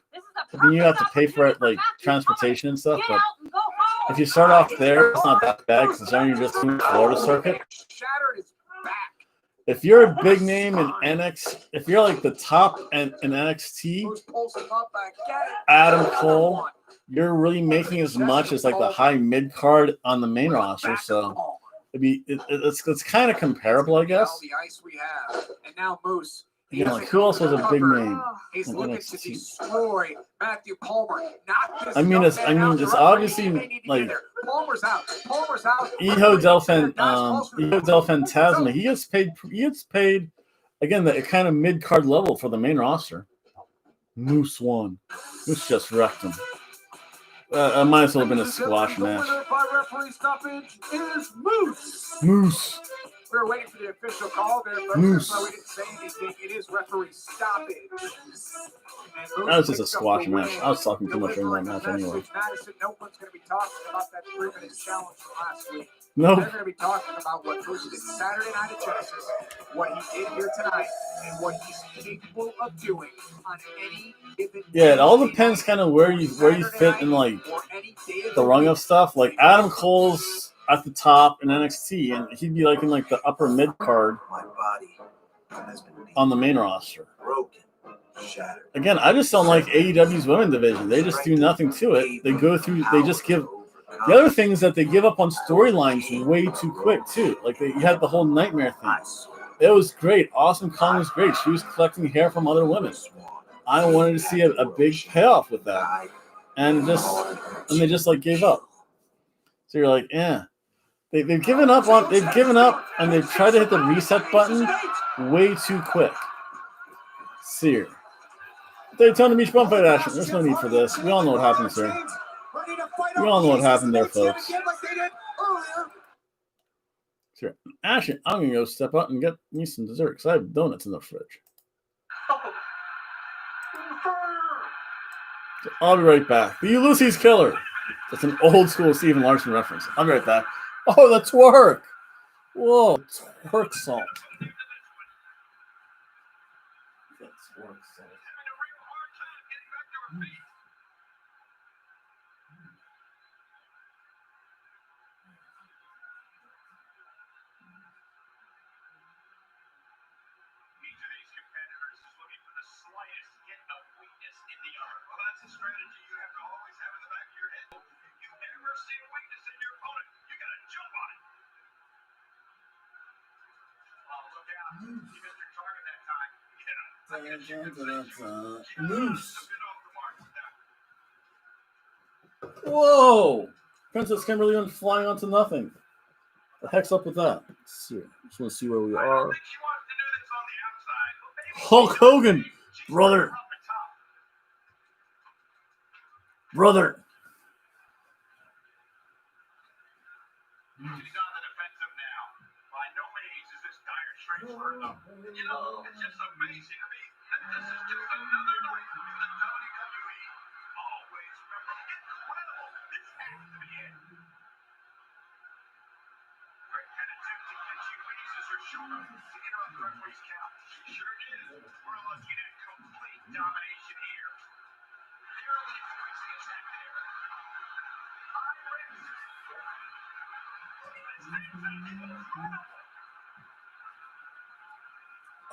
But then you have to pay for it, like transportation and stuff. But if you start off there, it's not that bad because then you're just doing the Florida circuit. If you're a big name in NXT, if you're like the top in NXT, Adam Cole, you're really making as much as like the high mid card on the main roster. So it's kind of comparable, I guess. The ice we have, and now Moose. You know, like who else was a big name? He's looking to destroy Matthew Palmer. I mean, it's obviously like Palmer's out. Palmer's out. Iho Del Fantasma. He gets paid again the kind of mid card level for the main roster. Moose won. Moose just wrecked him. It might as well have been a squash match. The winner by referee stoppage is Moose. Moose. We were waiting for the official call there, but Moose. we didn't say anything. It is referee stoppage. That was just a squash match. I was talking too much during that match anyway. Madison, no one's going to be talking about that 3-minute challenge from last week. Nope. They're going to be talking about what Moose did Saturday night at Genesis, what he did here tonight, and what he's capable of doing on any given day. Yeah, it all depends kind of where you fit in like the rung of stuff. Like Adam Cole's at the top in NXT, and he'd be like in like the upper mid card on the main roster. Broken, shattered. Again, I just don't like AEW's women's division. They just do nothing to it. They go through. They just give. The other thing is that they give up on storylines way too quick too. Like you had the whole Nightmare thing. It was great. Awesome Kong was great. She was collecting hair from other women. I wanted to see a big payoff with that, and they just like gave up. So you're like, yeah. They've given up, and they've tried to hit the reset button way too quick. Sear. Daytona Beach bump fight action. There's no need for this. We all know what happens here. We all know what happened there, folks. Sure. Actually, I'm going to go step out and get me some dessert because I have donuts in the fridge. So I'll be right back. The Ulysses Killer. That's an old school Stephen Larson reference. I'll be right back. Oh, the twerk. Whoa, twerk salt. Moose. Whoa! Princess Kimberly went flying onto nothing. The heck's up with that? Let's see. Just want to see where we are. Hulk Hogan, brother. You know, it's just amazing. I mean, this is just another night in the WWE. Always incredible. This has to be it. Great penalty to get you when he uses her shoulder to interrupt referee's count. Sure is. We're looking at complete domination here. Barely voicing attack there. High risk.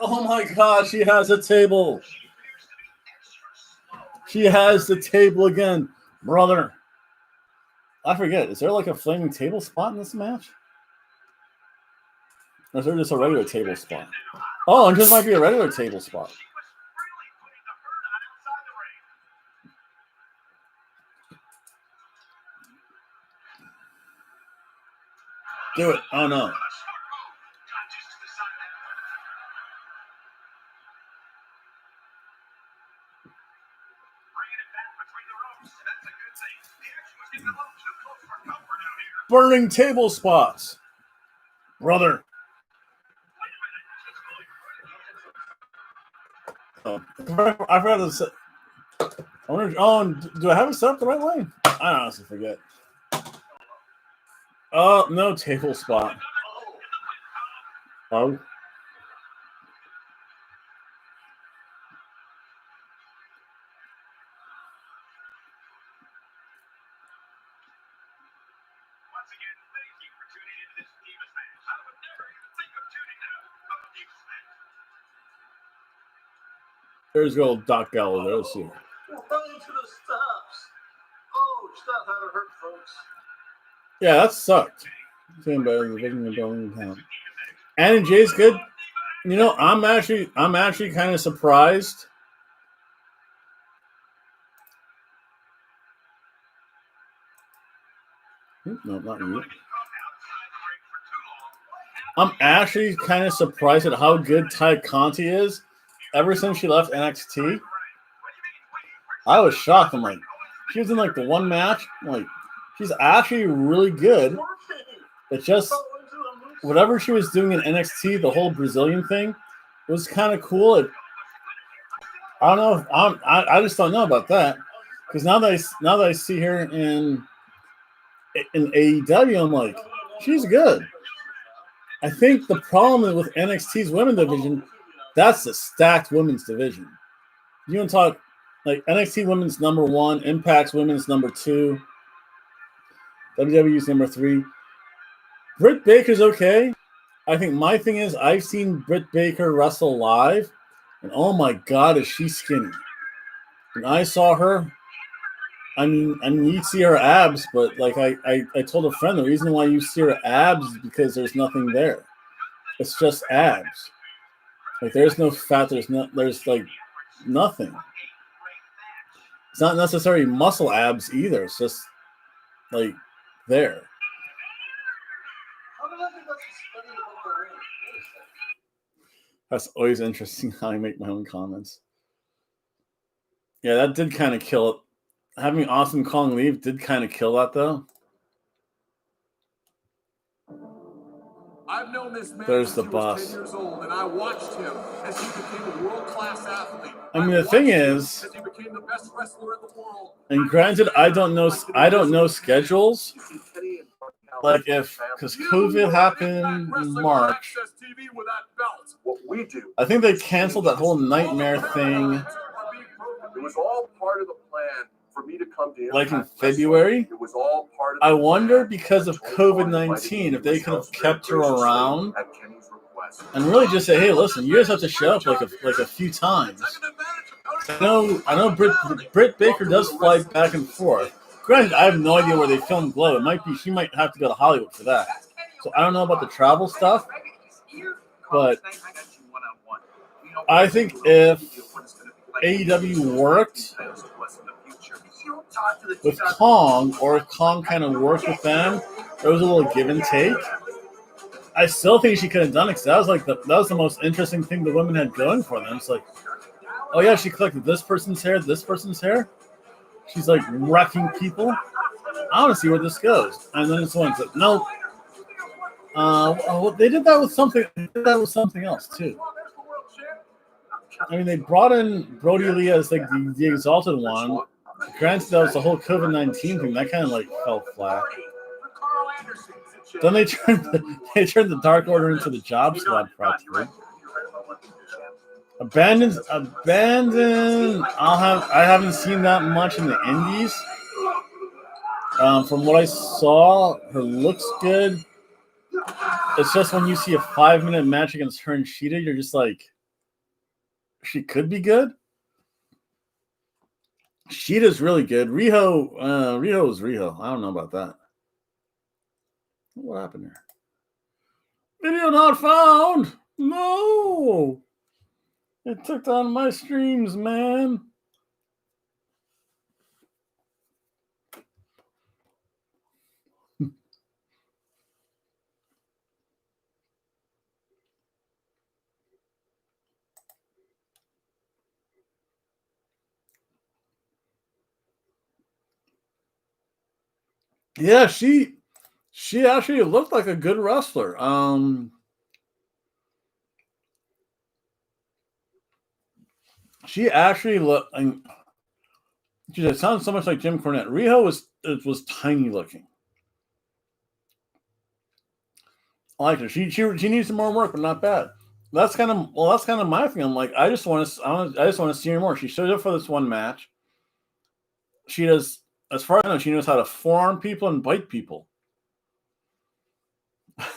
Oh my God, she has a table. She has the table again. Brother. I forget, is there like a flaming table spot in this match? Or is there just a regular table spot? Oh, and just might be a regular table spot. Do it. Oh no. Burning table spots. Brother. Oh, I forgot to say. Do I have it set up the right way? I honestly forget. Oh, no table spot. Oh. There's good old Doc Gallo there. Let's see. We're running to the steps. that had it hurt, folks. Yeah, that sucked. Same better than Division of Birmingham. Annie J's good. You know, I'm actually kind of surprised. No, not you. I'm actually kind of surprised at how good Ty Conti is. Ever since she left NXT, I was shocked. I'm like, she was in like the one match. I'm like, she's actually really good. It's just whatever she was doing in NXT, the whole Brazilian thing was kind of cool. I don't know. I just don't know about that because now that I see her in AEW, I'm like, she's good. I think the problem with NXT's women's division, that's the stacked women's division. You want to talk like NXT women's number 1, Impact's women's number 2, WWE's number 3. Britt Baker's okay. I think my thing is I've seen Britt Baker wrestle live, and oh my God, is she skinny. When I saw her, I mean, you see her abs, but like I told a friend, the reason why you see her abs is because there's nothing there. It's just abs. Like there's no fat. There's like nothing. It's not necessarily muscle abs either. It's just like there. That's always interesting how I make my own comments. Yeah, that did kind of kill it. Having Austin Kong leave did kind of kill that, though. I've known this man There's the since he was boss. 10 years old, and I watched him as he became a world-class athlete. I mean, the thing is, as he became the best wrestler in the world. And granted, I don't know schedules. Like because COVID happened in March. I think they canceled that whole nightmare thing. It was all part of the plan for me to come to like in February. It was all part of I wonder because of COVID-19 if they could have kept her around and really just say, "Hey, listen, you guys have to show up like a few times." I know Britt Baker does fly back and forth. Granted, I have no idea where they filmed Glow. It might be she might have to go to Hollywood for that. So I don't know about the travel stuff, but I think if AEW worked with Kong, or if Kong kind of worked with them, there was a little give and take. I still think she could have done it because that was the most interesting thing the women had going for them. It's like, oh yeah, she collected this person's hair, this person's hair. She's like wrecking people. I want to see where this goes. And then someone's like, no. They did that with something. They did that with something else too. I mean, they brought in Brody Lee as like the Exalted One. Granted, that was the whole COVID-19 thing. That kind of like fell flat. Then they turned the Dark Order into the Job Squad practically. Abandoned. I haven't seen that much in the indies. From what I saw, her looks good. It's just when you see a 5-minute match against her and Sheeta, you're just like, she could be good. Sheeta's really good. Riho is Riho. I don't know about that. What happened here? Video not found. No. It took down my streams, man. Yeah, she actually looked like a good wrestler. She actually looked. It sounds so much like Jim Cornette. Riho was tiny looking. I like her. She needs some more work, but not bad. That's kind of my thing. I'm like, I just want to see her more. She showed up for this one match. She does, as far as I know, she knows how to forearm people and bite people.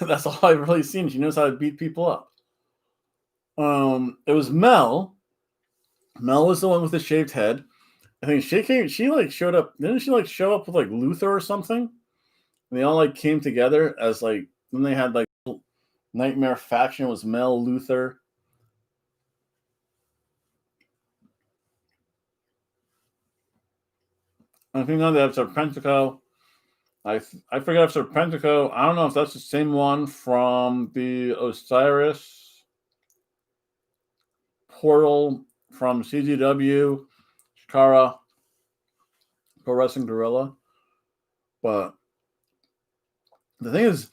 That's all I've really seen. She knows how to beat people up. It was Mel. Mel was the one with the shaved head. I think she like showed up. Didn't she like show up with like Luther or something? And they all like came together as like, then they had like Nightmare faction was Mel, Luther. I think now they have Serpentico. I forget if Serpentico. I don't know if that's the same one from the Osiris portal from CZW, Shikara, Pro Wrestling Guerrilla. But the thing is,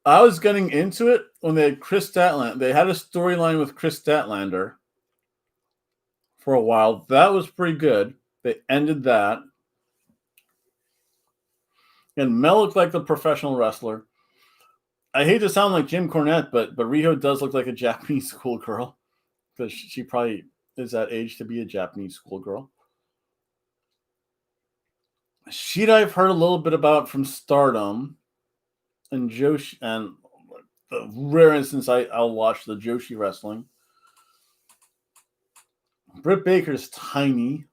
I was getting into it when they had Chris Statlander. They had a storyline with Chris Statlander for a while. That was pretty good. They ended that. And Mel looked like the professional wrestler. I hate to sound like Jim Cornette, but Riho does look like a Japanese schoolgirl because she probably is that age to be a Japanese schoolgirl. She'd I've heard a little bit about from Stardom and Joshi, and the rare instance I'll watch the Joshi wrestling. Britt Baker's tiny.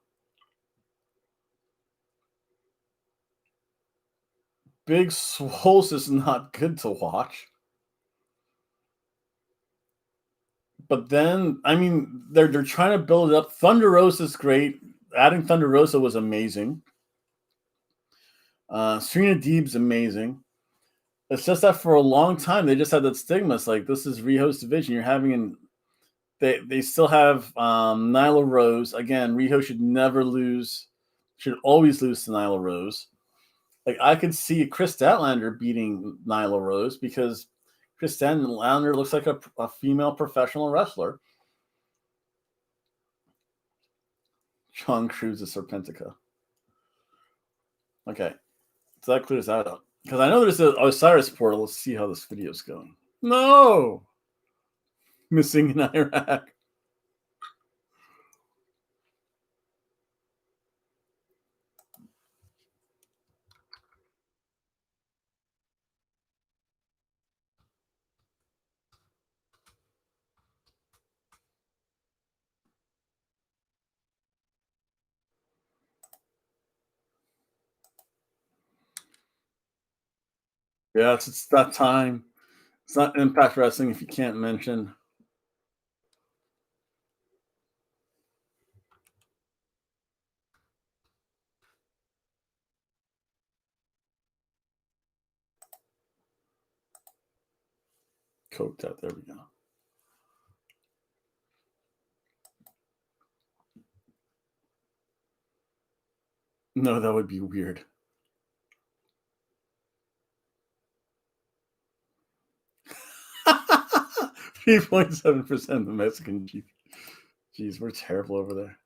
Big Swole is not good to watch. But then, I mean, they're trying to build it up. Thunder Rosa's great. Adding Thunder Rosa was amazing. Serena Deeb's amazing. It's just that for a long time, they just had that stigma. It's like, this is Riho's division. You're having they still have Nyla Rose. Again, Riho should never lose. Should always lose to Nyla Rose. Like, I could see Chris Statlander beating Nyla Rose because Chris Statlander looks like a female professional wrestler. John Cruz is Serpentica. Okay. So that clears that up. Because I know there's an Osiris portal. Let's see how this video is going. No! Missing in Iraq. Yeah, it's that time. It's not Impact Wrestling if you can't mention. Coked out. There we go. No, that would be weird. .7% of the Mexican Jeep. Jeez, we're terrible over there.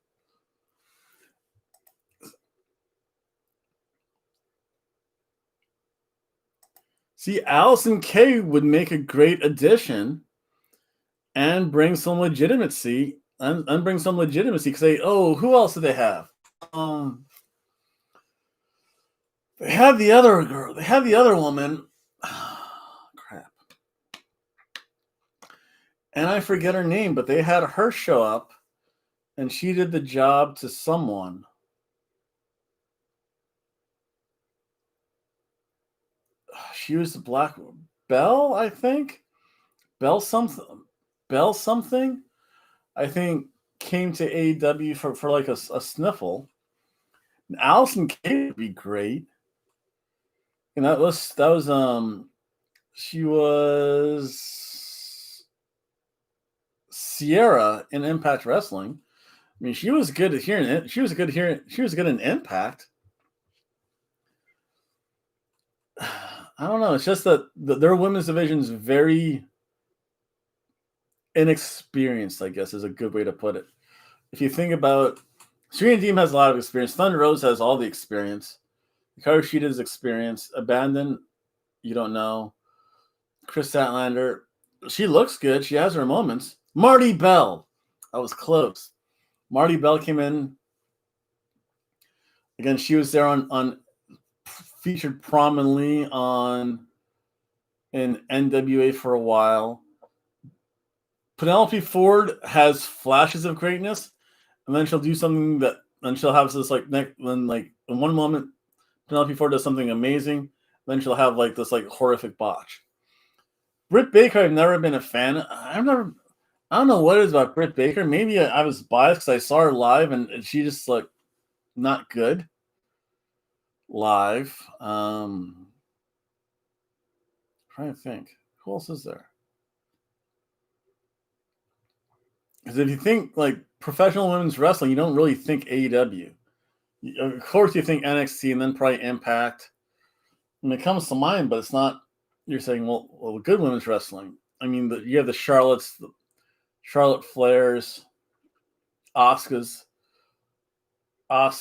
See, Allison Kay would make a great addition and bring some legitimacy and bring some legitimacy because who else do they have? They have the other girl. They have the other woman. Crap. And I forget her name, but they had her show up and she did the job to someone. She was the Black Belle, I think. Belle something. I think came to AEW for like a sniffle. And Allison Kay would be great. And that was she was Sierra in Impact Wrestling. I mean, she was good at hearing it. She was good in Impact. I don't know. It's just that their women's division is very inexperienced, I guess, is a good way to put it. If you think about Serena Deeb has a lot of experience. Thunder Rose has all the experience. Hikaru Shida's experience. Abandon, you don't know. Chris Statlander, she looks good. She has her moments. Marty Bell. I was close. Marty Bell came in. Again, she was there on featured prominently in NWA for a while. Penelope Ford has flashes of greatness, and then she'll do something that then she'll have this like then like in one moment Penelope Ford does something amazing, then she'll have like this like horrific botch. Britt Baker, I've never been a fan. I don't know what it is about Britt Baker. Maybe I was biased because I saw her live and she just like not good live. Trying to think. Who else is there? Because if you think like professional women's wrestling, you don't really think AEW. Of course, you think NXT and then probably Impact. And it comes to mind, but it's not. You're saying, well, good women's wrestling. I mean, you have the Charlotte Flairs, Asukas. I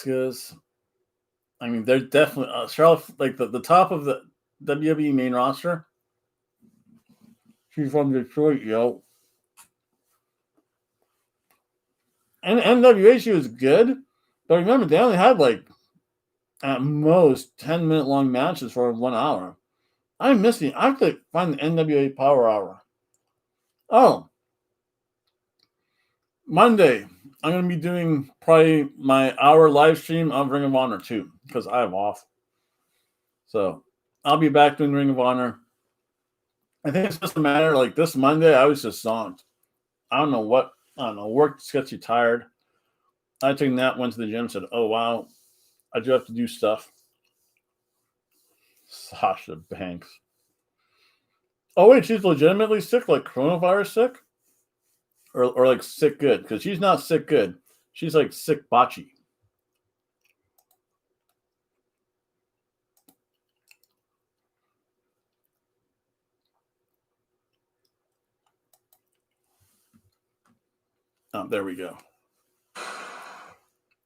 mean, they're definitely Charlotte, like the top of the WWE main roster. She's from Detroit, yo. And NWA, she was good, but remember they only had like at most 10-minute long matches for 1 hour. I'm missing. I have to find the NWA Power Hour. Oh, Monday I'm going to be doing probably my hour live stream of Ring of Honor too because I have off. So I'll be back doing Ring of Honor. I think it's just a matter like this Monday I was just zonked. I don't know. Work just gets you tired. I took a nap, went to the gym, and said, oh, wow, I do have to do stuff. Sasha Banks. Oh, wait, she's legitimately sick, like coronavirus sick? Or like sick good? Because she's not sick good. She's like sick botchy. Oh, there we go.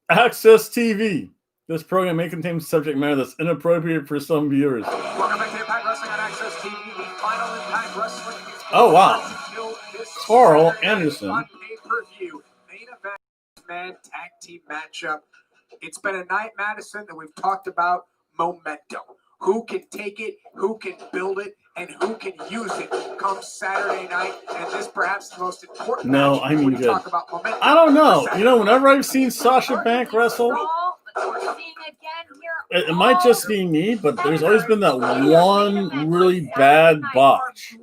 Access TV. This program may contain subject matter that's inappropriate for some viewers. Welcome back to Impact Wrestling on Access TV. The final Impact Wrestling is oh, wow. Carl Anderson. On pay-per-view. Main event man tag team matchup. It's been a night, Madison, that we've talked about momentum. Who can take it, who can build it, and who can use it come Saturday night. And this perhaps the most important match I mean, when we talk about momentum. I don't know. You know, whenever I've seen Sasha Banks wrestle, it might just be me, but there's always been that one really bad botch.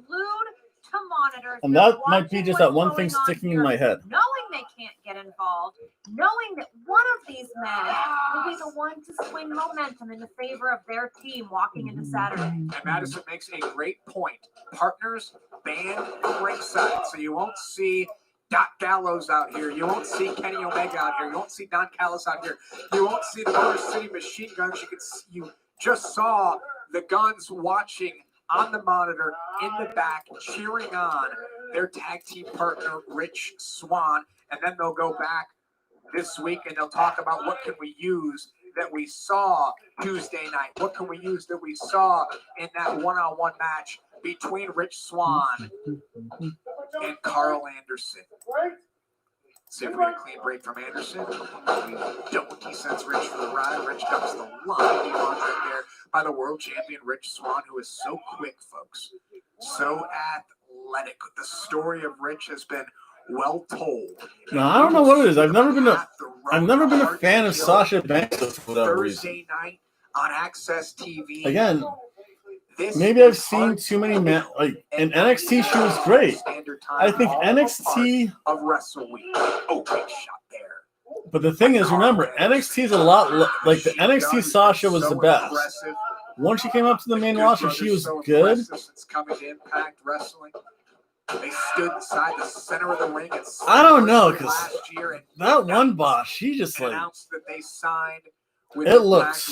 And that might be just that one thing sticking in my head. Knowing they can't get involved, knowing that one of these men will be the one to swing momentum in the favor of their team walking into Saturday. And Madison makes a great point. Partners banned from ringside, so you won't see Doc Gallows out here. You won't see Kenny Omega out here. You won't see Don Callis out here. You won't see the Motor City Machine Guns. You just saw the Guns watching on the monitor in the back, cheering on their tag team partner, Rich Swann. And then they'll go back this week and they'll talk about what can we use that we saw Tuesday night. What can we use that we saw in that one-on-one match between Rich Swann and Carl Anderson. See if we get a clean break from Anderson. We don't. He sends Rich for the ride. Rich dumps the line. He runs right there by the world champion Rich Swann, who is so quick, folks. So athletic. The story of Rich has been well told. No, I don't know what it is. I've never been a fan of Sasha Banks for whatever reason. Thursday night on Access TV. Again, maybe I've seen too many like in NXT she was great. I think NXT of Wrestle Week. Oh, big shot there. But the thing is, remember, NXT is a lot like the NXT Sasha was the best. Once she came up to the main roster, she was good. Since coming to Impact Wrestling. They stood inside the center of the ring. I don't know, because that one boss, she just like announced that they signed with it looks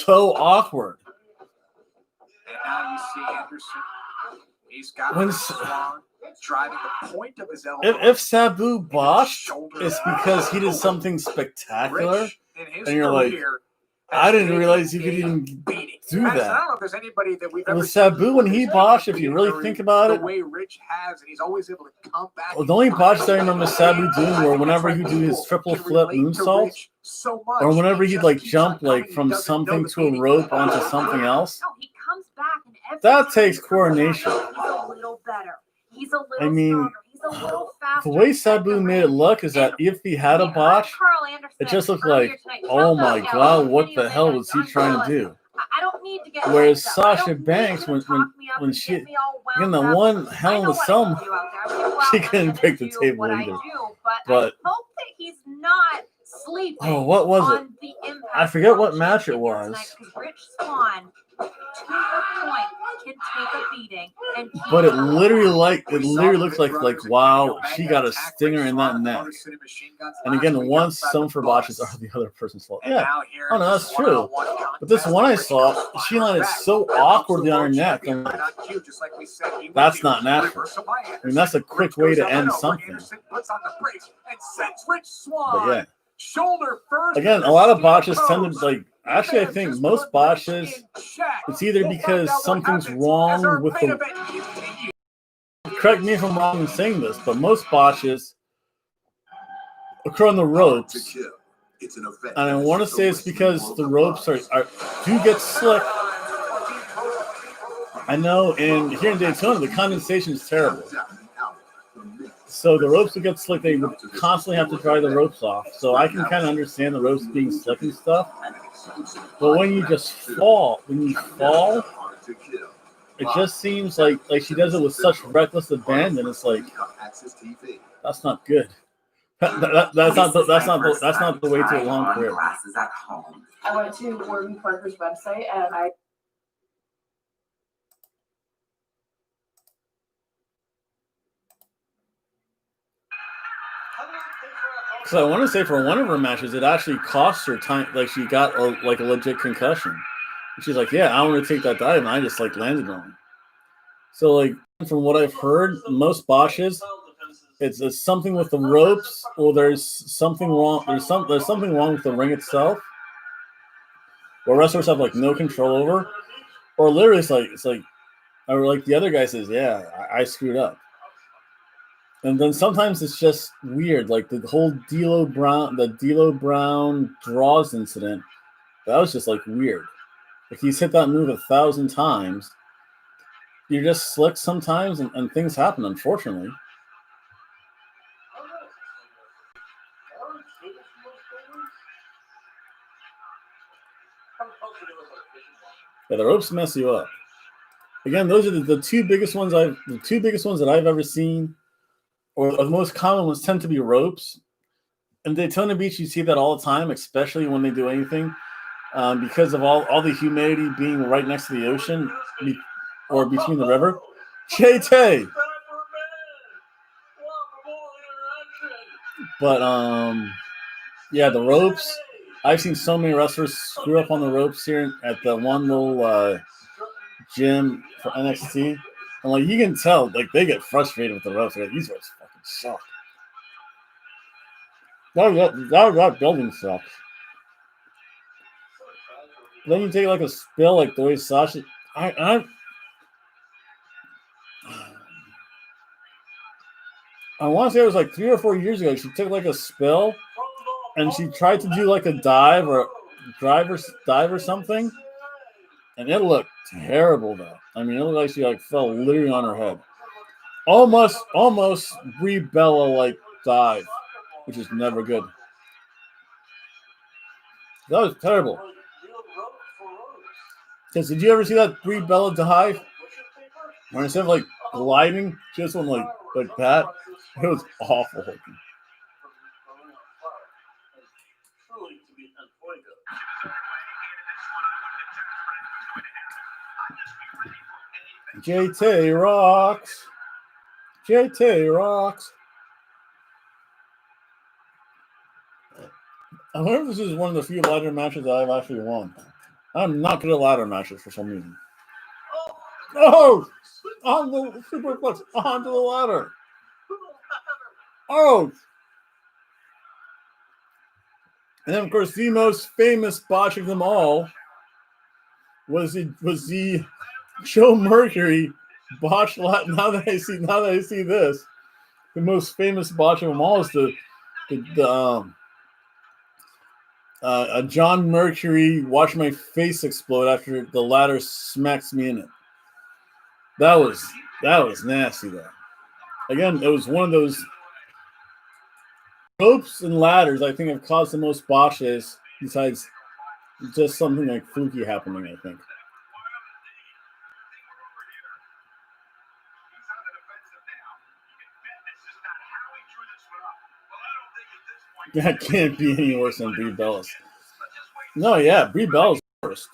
so awkward. And now you see Anderson. He's got Swann driving the point of his elbow. If Sabu botched, it's because he did something spectacular, and you're like, I didn't realize you could even do that. I don't know if there's anybody that we've ever with Sabu when he botched, if you really think about it, the way Rich has, and he's always able to come back. Well, the only botches I remember Sabu doing were whenever he'd do his triple flip moonsault, or whenever he'd like jump like from something to a rope onto something else. No, he comes back and that takes coordination. He's a little better. He's a little I mean, stronger. He's a little faster. The way Sabu made it look is that if he had a botch, it just looked like, oh my god, what the hell was he trying to do? I don't need to get. Whereas Sasha Banks, when she, again, the one Hell in a Cell, she couldn't break the table either. But I hope that he's not sleeping. Oh, what was it? I forget what match it was. Rich Swann, to her point, can take a beating. But it literally looks like wow, she got a stinger in that neck. And again, once some for botches are the other person's fault. Yeah, oh no, that's true. But this one I saw, she landed so awkwardly on her neck. And that's not natural. I mean, that's a quick way to end something. But yeah. Again, a lot of botches tend to actually, I think most botches, it's either because something's wrong with the. Correct me if I'm wrong in saying this, but most botches occur on the ropes. And I want to say it's because the ropes do get slick. I know here in Daytona, the condensation is terrible. So the ropes would get slick. They would constantly have to dry the ropes off. So I can kind of understand the ropes being slick and stuff. But when you fall, it just seems like she does it with such reckless abandon. It's like that's not good. That's not the way to a long career. I went to Warden Parker's website and I. So I want to say for one of her matches, it actually cost her time. Like she got a legit concussion. And she's like, "Yeah, I want to take that dive," and I just landed wrong. So from what I've heard, most botches, it's something with the ropes, or there's something wrong. There's something wrong with the ring itself, where wrestlers have no control over, or literally it's like, or like the other guy says, "Yeah, I screwed up." And then sometimes it's just weird, like the whole D'Lo Brown draws incident. That was just weird. He's hit that move 1,000 times. You're just slick sometimes, and things happen, unfortunately. Yeah, the ropes mess you up. Again, those are the two biggest ones that I've ever seen. Or the most common ones tend to be ropes. In Daytona Beach, you see that all the time, especially when they do anything, because of all the humidity being right next to the ocean or between the river. JT! But, yeah, the ropes. I've seen so many wrestlers screw up on the ropes here at the one little gym for NXT. And you can tell, they get frustrated with the ropes. These ropes fucking suck. That building sucks. Then you take a spill the way Sasha. I want to say it was 3 or 4 years ago. She took a spill, and she tried to do a dive or something, and it looked terrible though. I mean, it looked like she fell literally on her head. Almost Brie Bella dive, which is never good. That was terrible. Because did you ever see that Brie Bella dive? When instead of gliding, just went like that. It was awful. JT rocks. JT rocks. I wonder if this is one of the few ladder matches that I've actually won. I'm not good at ladder matches for some reason. Oh! On the superplex, onto the ladder. Oh! And then, of course, the most famous botch of them all was the Joe Mercury botch. Now that I see this, the most famous botch of them all is the John Mercury watch my face explode after the ladder smacks me in it. That was nasty though. Again, it was one of those ropes and ladders I think have caused the most botches besides just something like fluky happening, I think. That can't be any worse than Brie Bella's. No, yeah, Brie Bella's worst.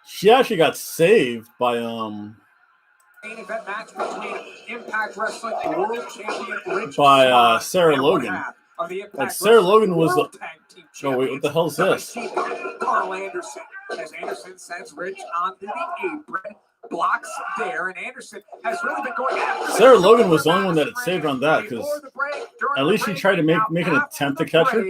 She actually got saved by Main event match between Impact Wrestling World Champion Rich by Swann Sarah and Logan. one half of the Impact Like Sarah Logan was World the. Tag Team Oh wait, what the hell is this? Carl Anderson, as Anderson sends Rich onto the apron, blocks there, and Anderson has really been going after Sarah Logan was the only one that had saved on that because at least she tried to make an attempt to catch her.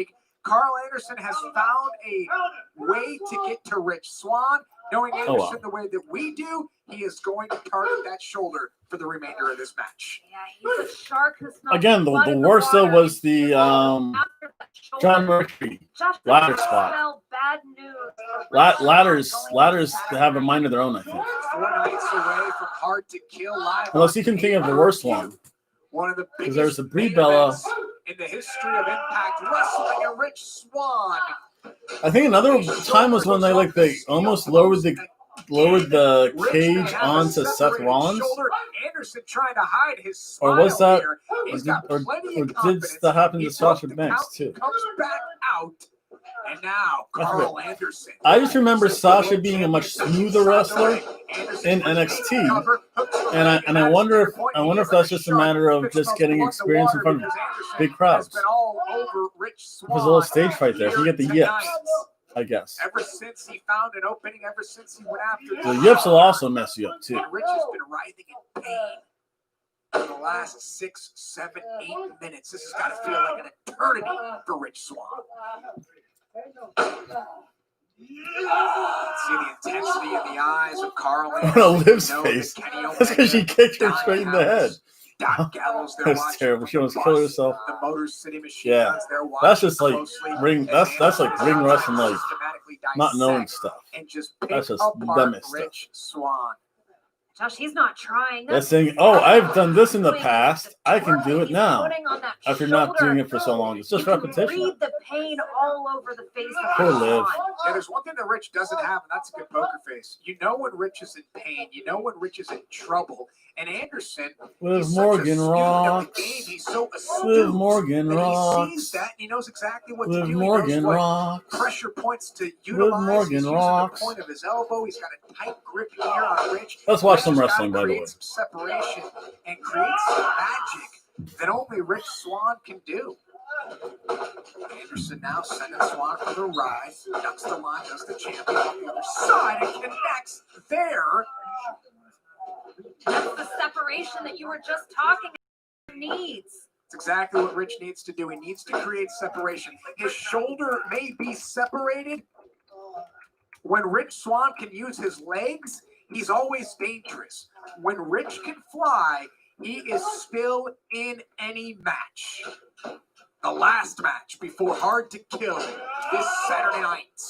Carl Anderson has found a way to get to Rich Swann. Knowing Anderson the way that we do, he is going to target that shoulder for the remainder of this match. Yeah, he's a shark who smells Again, the worst though was the John Mercury ladder spot. Bad news. Ladders have a mind of their own, I think. 4 nights away from Hard to Kill live. Unless you can think of the worst one. One of the because there's the Brie Bella in the history of Impact Wrestling, and Rich Swann. I think another time was when they almost lowered the cage onto Seth Rollins. Anderson trying to hide his or was that, or did that happen to Sasha Banks too? Comes back out, and now Carl Anderson. I just remember Sasha being a much smoother wrestler in NXT, and I wonder if that's just a matter of just getting experience in front of big crowds. There's a little stage fight there. If you get the yips, I guess. Ever since he found an opening, ever since he went after the yips will also mess you up too. Rich has been writhing in pain for the last 6, 7, 8 minutes. This has got to feel like an eternity for Rich Swann. See the intensity in the eyes of Carl. Liv's face. That's because she kicked her straight in the head. That's terrible. She almost killed herself. The Motor City Machine yeah, that's just like ring. That's like ring wrestling, like not knowing stuff. That's just dumb stuff. Josh, he's not trying. That's saying, "Oh, I've done this in the past. I can do it now." After not doing it for so long, it's just repetition. Read the pain all over the face of poor Liv. Yeah, there's one thing that Rich doesn't have, and that's a good poker face. You know when Rich is in pain. You know when Rich is in trouble. And Anderson, Liv Morgan rocks. He's so astute. Liv Morgan rocks. He sees that, and he knows exactly what to do. Morgan rocks. Pressure points to utilize. Liv Morgan rocks. The point of his elbow. He's got a tight grip here on Rich. Let's watch some wrestling, by the way. Some separation and create some magic that only Rich Swann can do. Anderson now sending Swann for the ride. Ducks the line, does the champion on the other side, and connects there. That's the separation that you were just talking about. Needs. It's exactly what Rich needs to do. He needs to create separation. His shoulder may be separated. When Rich Swann can use his legs, he's always dangerous. When Rich can fly, he is still in any match. The last match before Hard to Kill this Saturday night,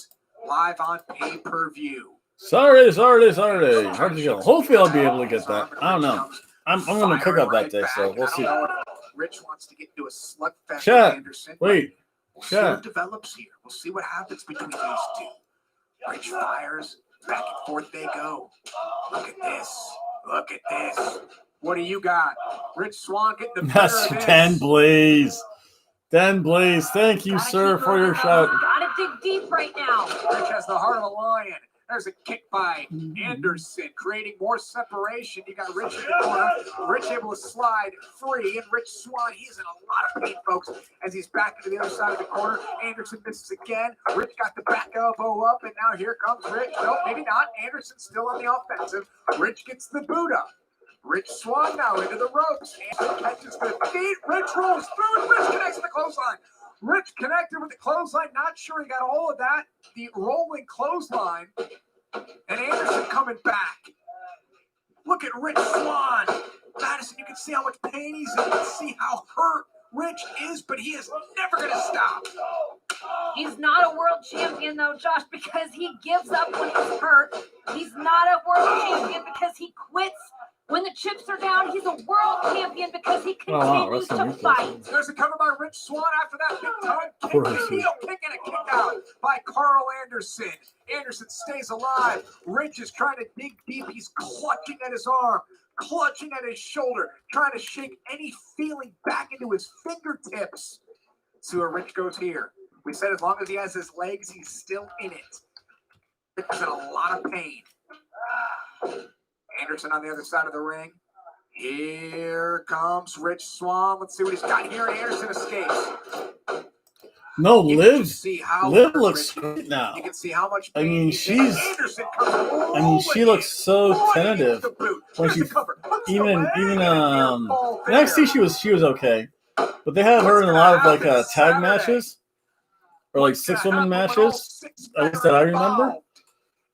live on pay-per-view. Sorry. Hard to Kill. Hopefully I'll be able to get that. I don't know. I'm going to cook up that day, so we'll see. Rich wants to get into a slugfest. Chat. Anderson. Wait. We'll see what develops here. We'll see what happens between these two. Rich fires. Back and forth they go. Look at this. What do you got? Rich Swann getting the better That's of this. Dan Blaze. Dan Blaze, thank you, sir, for your shout. Gotta dig deep right now. Rich has the heart of a lion. There's a kick by Anderson, creating more separation. You got Rich in the corner. Rich able to slide free, and Rich Swann, he's in a lot of pain, folks, as he's back into the other side of the corner. Anderson misses again. Rich got the back elbow up, and now here comes Rich. No, maybe not. Anderson still on the offensive. Rich gets the boot up. Rich Swann now into the ropes. Anderson catches the feet. Rich rolls through, and Rich connects to the clothesline. Rich connected with the clothesline. Not sure he got all of that. The rolling clothesline. And Anderson coming back. Look at Rich Swann. Madison, you can see how much pain he's in. You can see how hurt Rich is, but he is never going to stop. He's not a world champion, though, Josh, because he gives up when he's hurt. He's not a world champion because he quits When the chips are down, he's a world champion because he wow, continues to wrestling fight. There's a cover by Rich Swann after that big time Poor kick, Rich. heel kick, and a kick out by Carl Anderson. Anderson stays alive. Rich is trying to dig deep. He's clutching at his arm, clutching at his shoulder, trying to shake any feeling back into his fingertips. See where Rich goes here. We said as long as he has his legs, he's still in it. Rich is in a lot of pain. Anderson on the other side of the ring. Here comes Rich Swann. Let's see what he's got here. Anderson escapes. No, You Liv. can see how Liv hurt looks Rich is. great now. You can see how much I pain mean, he's in. she's. Anderson comes I mean, she looks so right tentative into the boot. when Here's she the cover. Hooks the even leg and a near fall in there. NXT she was okay, but they had her in a lot of like tag Saturday? matches or like What's gonna 6-woman happen when all matches. six At men least that are I remember. involved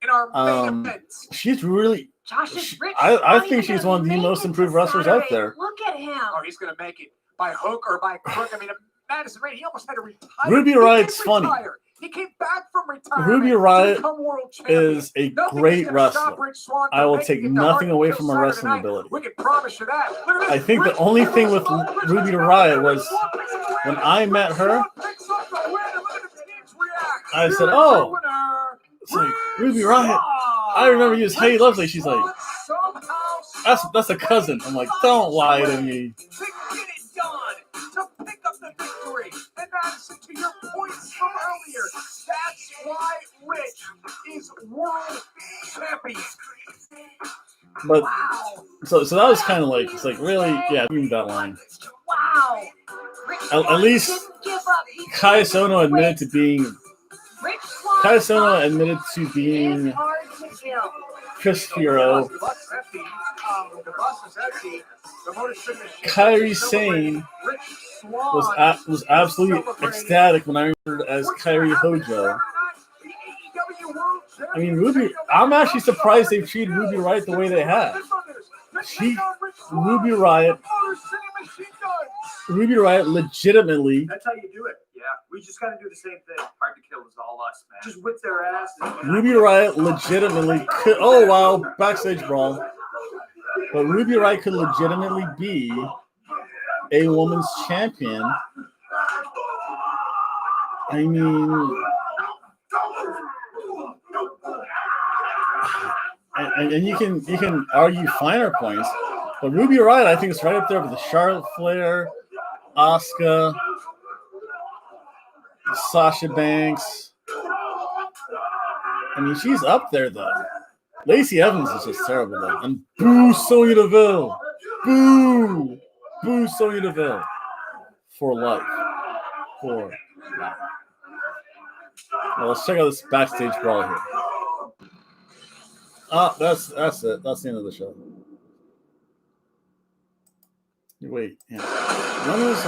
in our main event? She's really. Josh is Rich. I think she's one of the most improved wrestlers out there. Look at him. Oh, he's going to make it by hook or by crook. I mean, Madison Rain, he almost had to retire. Ruby He Riot's didn't funny. retire. He came back from retirement. Ruby Riot to become world champion. is a Nothing great gonna stop wrestler. Rich Swann I from will making take it to nothing Hard away Kill from her Saturday wrestling night. ability. We can promise you that. Look at this. I think the Rich only Swann, thing with Rich Ruby Swann, Riot Rich was Swann picks up the win. when I met Rich her, Swann picks up the win. And look at the teams react. I said, Here's "Oh, your winner, it's like Rich Ruby Riot. I remember you as Hey Rich Lovely." She's like, Swann somehow "That's a cousin." I'm like, "Don't lie to me." to get it done, to pick up the victory. And Madison, to your points from earlier, that's why Rich is world champion. But so that was kind of like, it's like, really, yeah, give me that line. Wow. Rich At Swann least didn't give up. He Kai Sono admitted to being Rich Swann Kai Sono admitted to is being hard to kill. Chris Hero. The bus is empty. The bus is empty. The Motor City Machine Kairi is Sane celebrating. Rich Swann was absolutely ecstatic when I remembered as Kairi Hojo. I mean, Ruby. I'm actually surprised they've treated Ruby Riot the way they have. Ruby Riot legitimately. That's how you do it. Yeah, we just got to do the same thing. Hard to kill is all us, man. Just whip their asses. Ruby Riot legitimately could. Oh wow, backstage brawl. But Ruby Riot could legitimately be a woman's champion. I mean, and you can argue finer points, but Ruby Riot I think is right up there with the Charlotte Flair, Asuka, Sasha Banks. I mean, she's up there though. Lacey Evans is just terrible though, and boo Sonya Deville, boo Sonya Deville for life. For life. Now let's check out this backstage brawl here. That's it. That's the end of the show. Wait, yeah. When is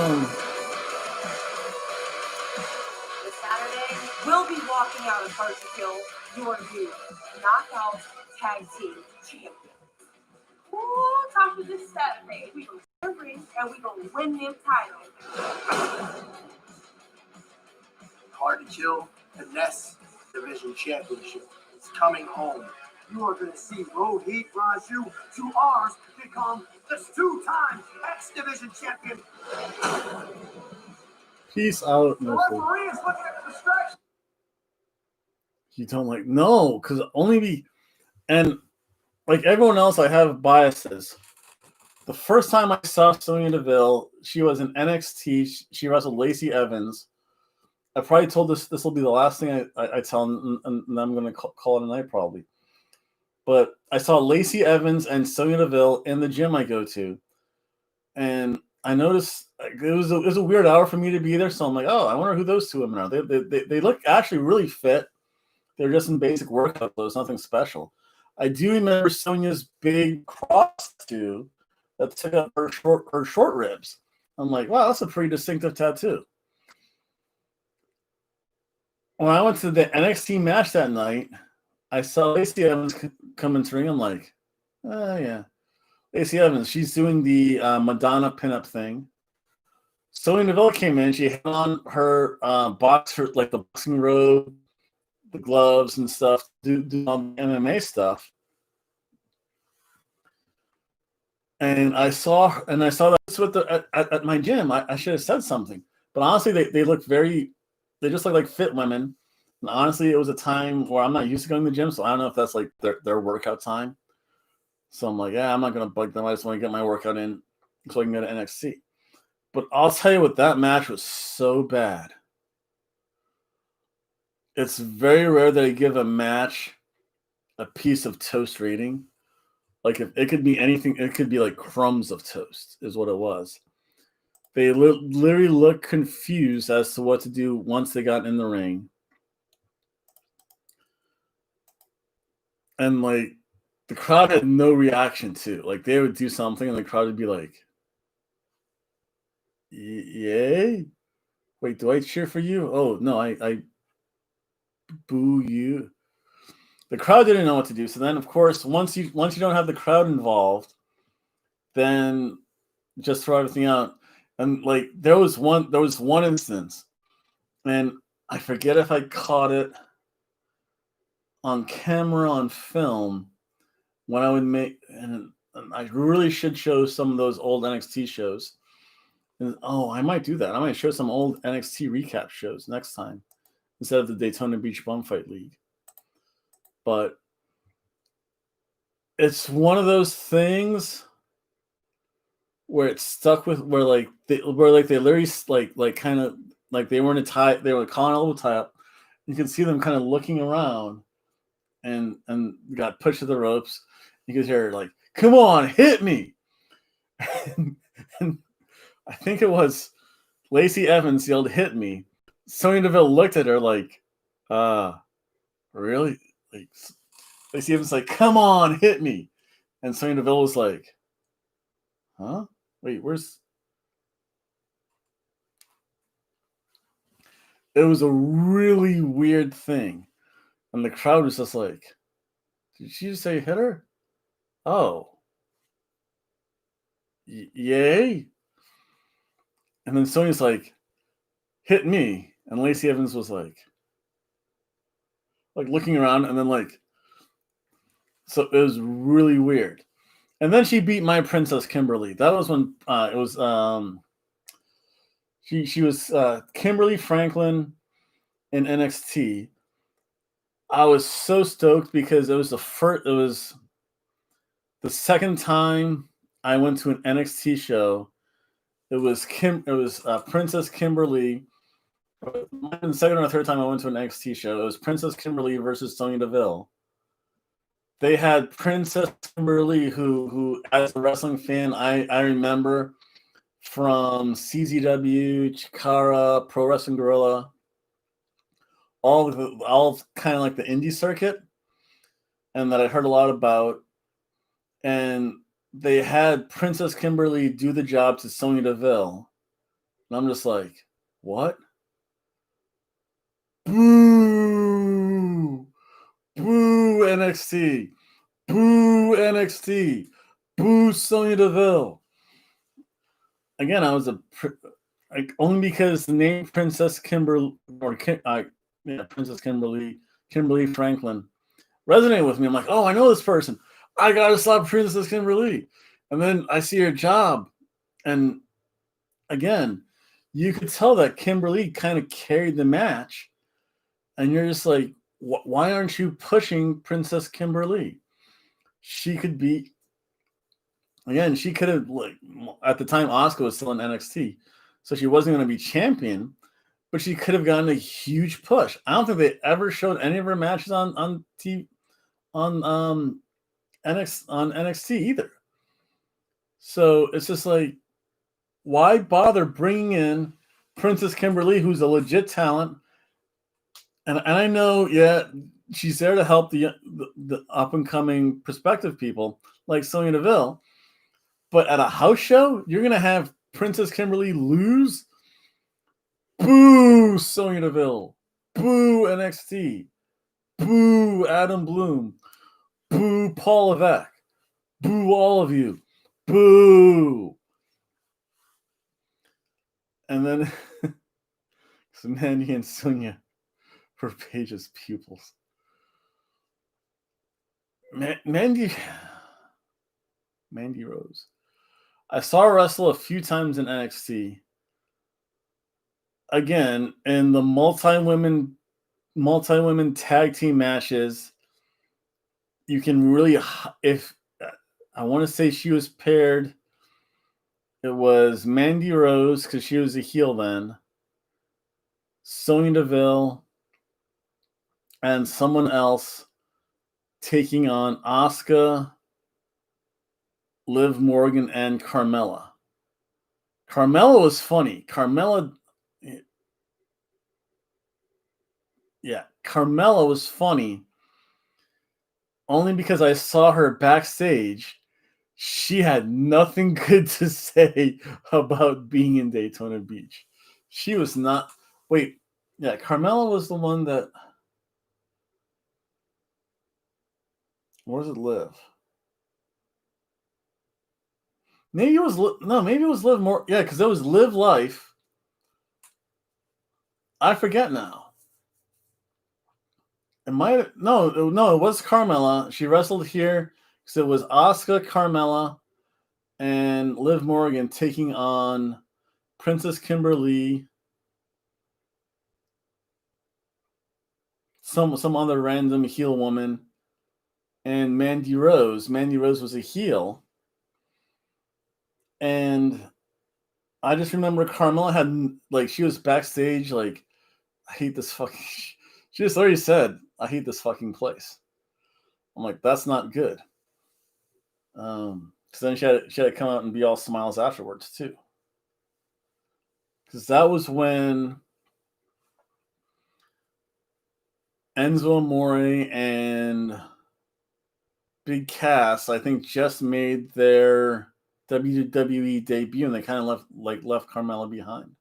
This Saturday, we'll be walking out of Hard to Kill your new knockout tag team champion. Ooh, Tasha, this Saturday, we gonna celebrate and we gonna win them titles. Hard to Kill the NES Division Championship is coming home. You are going to see Rohit Raju to ours become the two-time X Division champion. peace out, The mostly. referee is looking at the distraction. You don't like no, because only be and like everyone else, I have biases. The first time I saw Sonya Deville, she was in NXT. She wrestled Lacey Evans. I probably told this will be the last thing I tell, and I'm going to call it a night probably. But I saw Lacey Evans and Sonya Deville in the gym I go to, and I noticed it was a weird hour for me to be there. So I'm like, oh, I wonder who those two women are. They look actually really fit. They're just in basic workout clothes, nothing special. I do remember Sonya's big cross tattoo that took up her short ribs. I'm like, wow, that's a pretty distinctive tattoo. When I went to the NXT match that night, I saw Lacey Evans come into the ring. I'm like, oh, yeah. Lacey Evans, she's doing the Madonna pinup thing. Sonya Deville came in. She had on her boxer, like the boxing robe, the gloves and stuff, do all the MMA stuff. And I saw that with at my gym. I should have said something, but honestly, they look they just look like fit women. And honestly, it was a time where I'm not used to going to the gym, so I don't know if that's like their workout time. So I'm like, yeah, I'm not gonna bug them. I just want to get my workout in so I can go to NXT. But I'll tell you what, that match was so bad. It's very rare that I give a match a piece of toast rating. Like, if it could be anything, it could be like crumbs of toast is what it was. They literally looked confused as to what to do once they got in the ring. And like, the crowd had no reaction to. Like, they would do something and the crowd would be like, yay? Wait, do I cheer for you? Oh, no, I boo you. The crowd didn't know what to do. So then, of course, once you don't have the crowd involved, then just throw everything out. And like, there was one instance, and I forget if I caught it on camera, on film, when I would make, and I really should show some of those old NXT shows. And, I might do that. I might show some old NXT recap shows next time instead of the Daytona Beach Bumfight League. But it's one of those things where it's stuck with where they literally like kind of like they were in a tie, they were calling a little tie up. You can see them kind of looking around and got pushed to the ropes. You can hear like, "Come on, hit me!" and I think it was Lacey Evans yelled, "Hit me!" Sonya Deville looked at her like, really? Like, Lacey Evans like, "Come on, hit me!" And Sonya Deville was like, "Huh? Wait, where's?" It was a really weird thing. And the crowd was just like, "Did she just say hit her? Oh. Yay?" And then Sonya's like, "Hit me." And Lacey Evans was like looking around, and then like, so it was really weird. And then she beat my Princess Kimberly. That was when it was she was Kimberly Franklin in NXT. I was so stoked because it was the second time I went to an NXT show. It was Princess Kimberly. The second or third time I went to an NXT show, it was Princess Kimberly versus Sonya Deville. They had Princess Kimberly, who as a wrestling fan, I remember from CZW, Chikara, Pro Wrestling Guerrilla, all kind of like the indie circuit, and that I heard a lot about. And they had Princess Kimberly do the job to Sonya Deville. And I'm just like, what? Boo! Boo NXT! Boo NXT! Boo Sonya Deville! Again, I was only because the name Princess Kimberly Princess Kimberly Franklin resonated with me. I'm like, oh, I know this person. I gotta stop Princess Kimberly. And then I see her job, and again, you could tell that Kimberly kind of carried the match, and you're just like, why aren't you pushing Princess Kimberly? She could be. Again, she could have, like, at the time, Asuka was still in NXT, so she wasn't going to be champion, but she could have gotten a huge push. I don't think they ever showed any of her matches on TV, on NXT either. So it's just like, why bother bringing in Princess Kimberly, who's a legit talent? And I know, yeah, she's there to help the up and coming prospective people like Sonya Deville. But at a house show, you're going to have Princess Kimberly lose? Boo, Sonya Deville. Boo, NXT. Boo, Adam Bloom. Boo, Paul Levesque. Boo, all of you. Boo. And then Mandy and Sonya were Paige's pupils. Mandy Rose. I saw her wrestle a few times in NXT. Again, in the multi-women tag team matches, you can really, if I want to say she was paired, it was Mandy Rose because she was a heel then, Sonya Deville, and someone else taking on Asuka, Liv Morgan, and Carmella. Carmella was funny. Carmella was funny only because I saw her backstage. She had nothing good to say about being in Daytona Beach. She was not. Wait, yeah, Carmella was the one that. Where does it live? Maybe it was Live More. Yeah, because it was Live Life. I forget now. It might it was Carmella. She wrestled here because it was Asuka, Carmella, and Liv Morgan taking on Princess Kimberly, some other random heel woman, and Mandy Rose. Mandy Rose was a heel. And I just remember Carmella had, she was backstage, I hate this fucking... She just already said, I hate this fucking place. I'm like, that's not good. Because then she had to come out and be all smiles afterwards, too. Because that was when Enzo Amore and Big Cass, I think, just made their WWE debut, and they kind of left Carmella behind.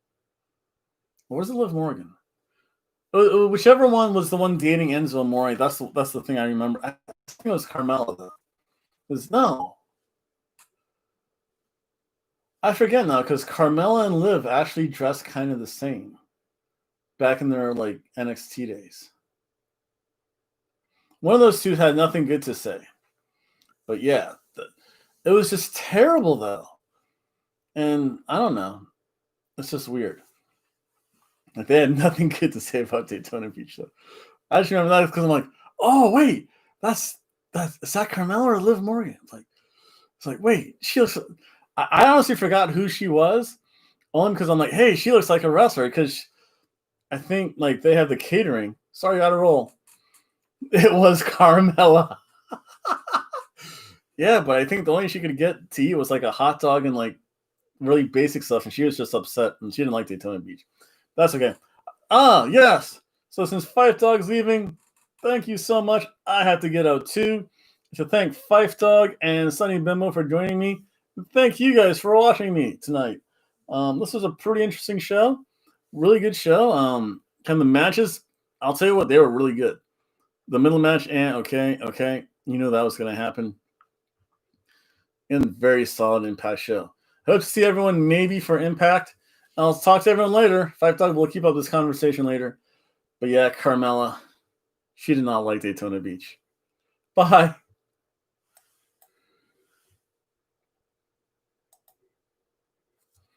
Or was it Liv Morgan? Whichever one was the one dating Enzo Amore. That's the thing I remember. I think it was Carmella though. No, I forget now because Carmella and Liv actually dressed kind of the same back in their NXT days. One of those two had nothing good to say, but yeah, it was just terrible though, and I don't know. It's just weird. They had nothing good to say about Daytona Beach, though. I just remember that because I'm like, oh wait, is that Carmella or Liv Morgan? It's like wait, she looks. I honestly forgot who she was, only because I'm like, hey, she looks like a wrestler. Because I think they have the catering. Sorry, out of roll. It was Carmella. Yeah, but I think the only she could get to eat was a hot dog and really basic stuff, and she was just upset and she didn't like Daytona Beach. That's okay. Yes. So since Fife Dog's leaving, thank you so much. I have to get out too. To thank Fife Dog and Sonny Bimbo for joining me. Thank you guys for watching me tonight. This was a pretty interesting show. Really good show. Kind of the matches, I'll tell you what, they were really good. The middle match, okay. You know that was going to happen. And very solid Impact show. Hope to see everyone maybe for Impact. I'll talk to everyone later. Five Dog will keep up this conversation later. But yeah, Carmella, she did not like Daytona Beach. Bye.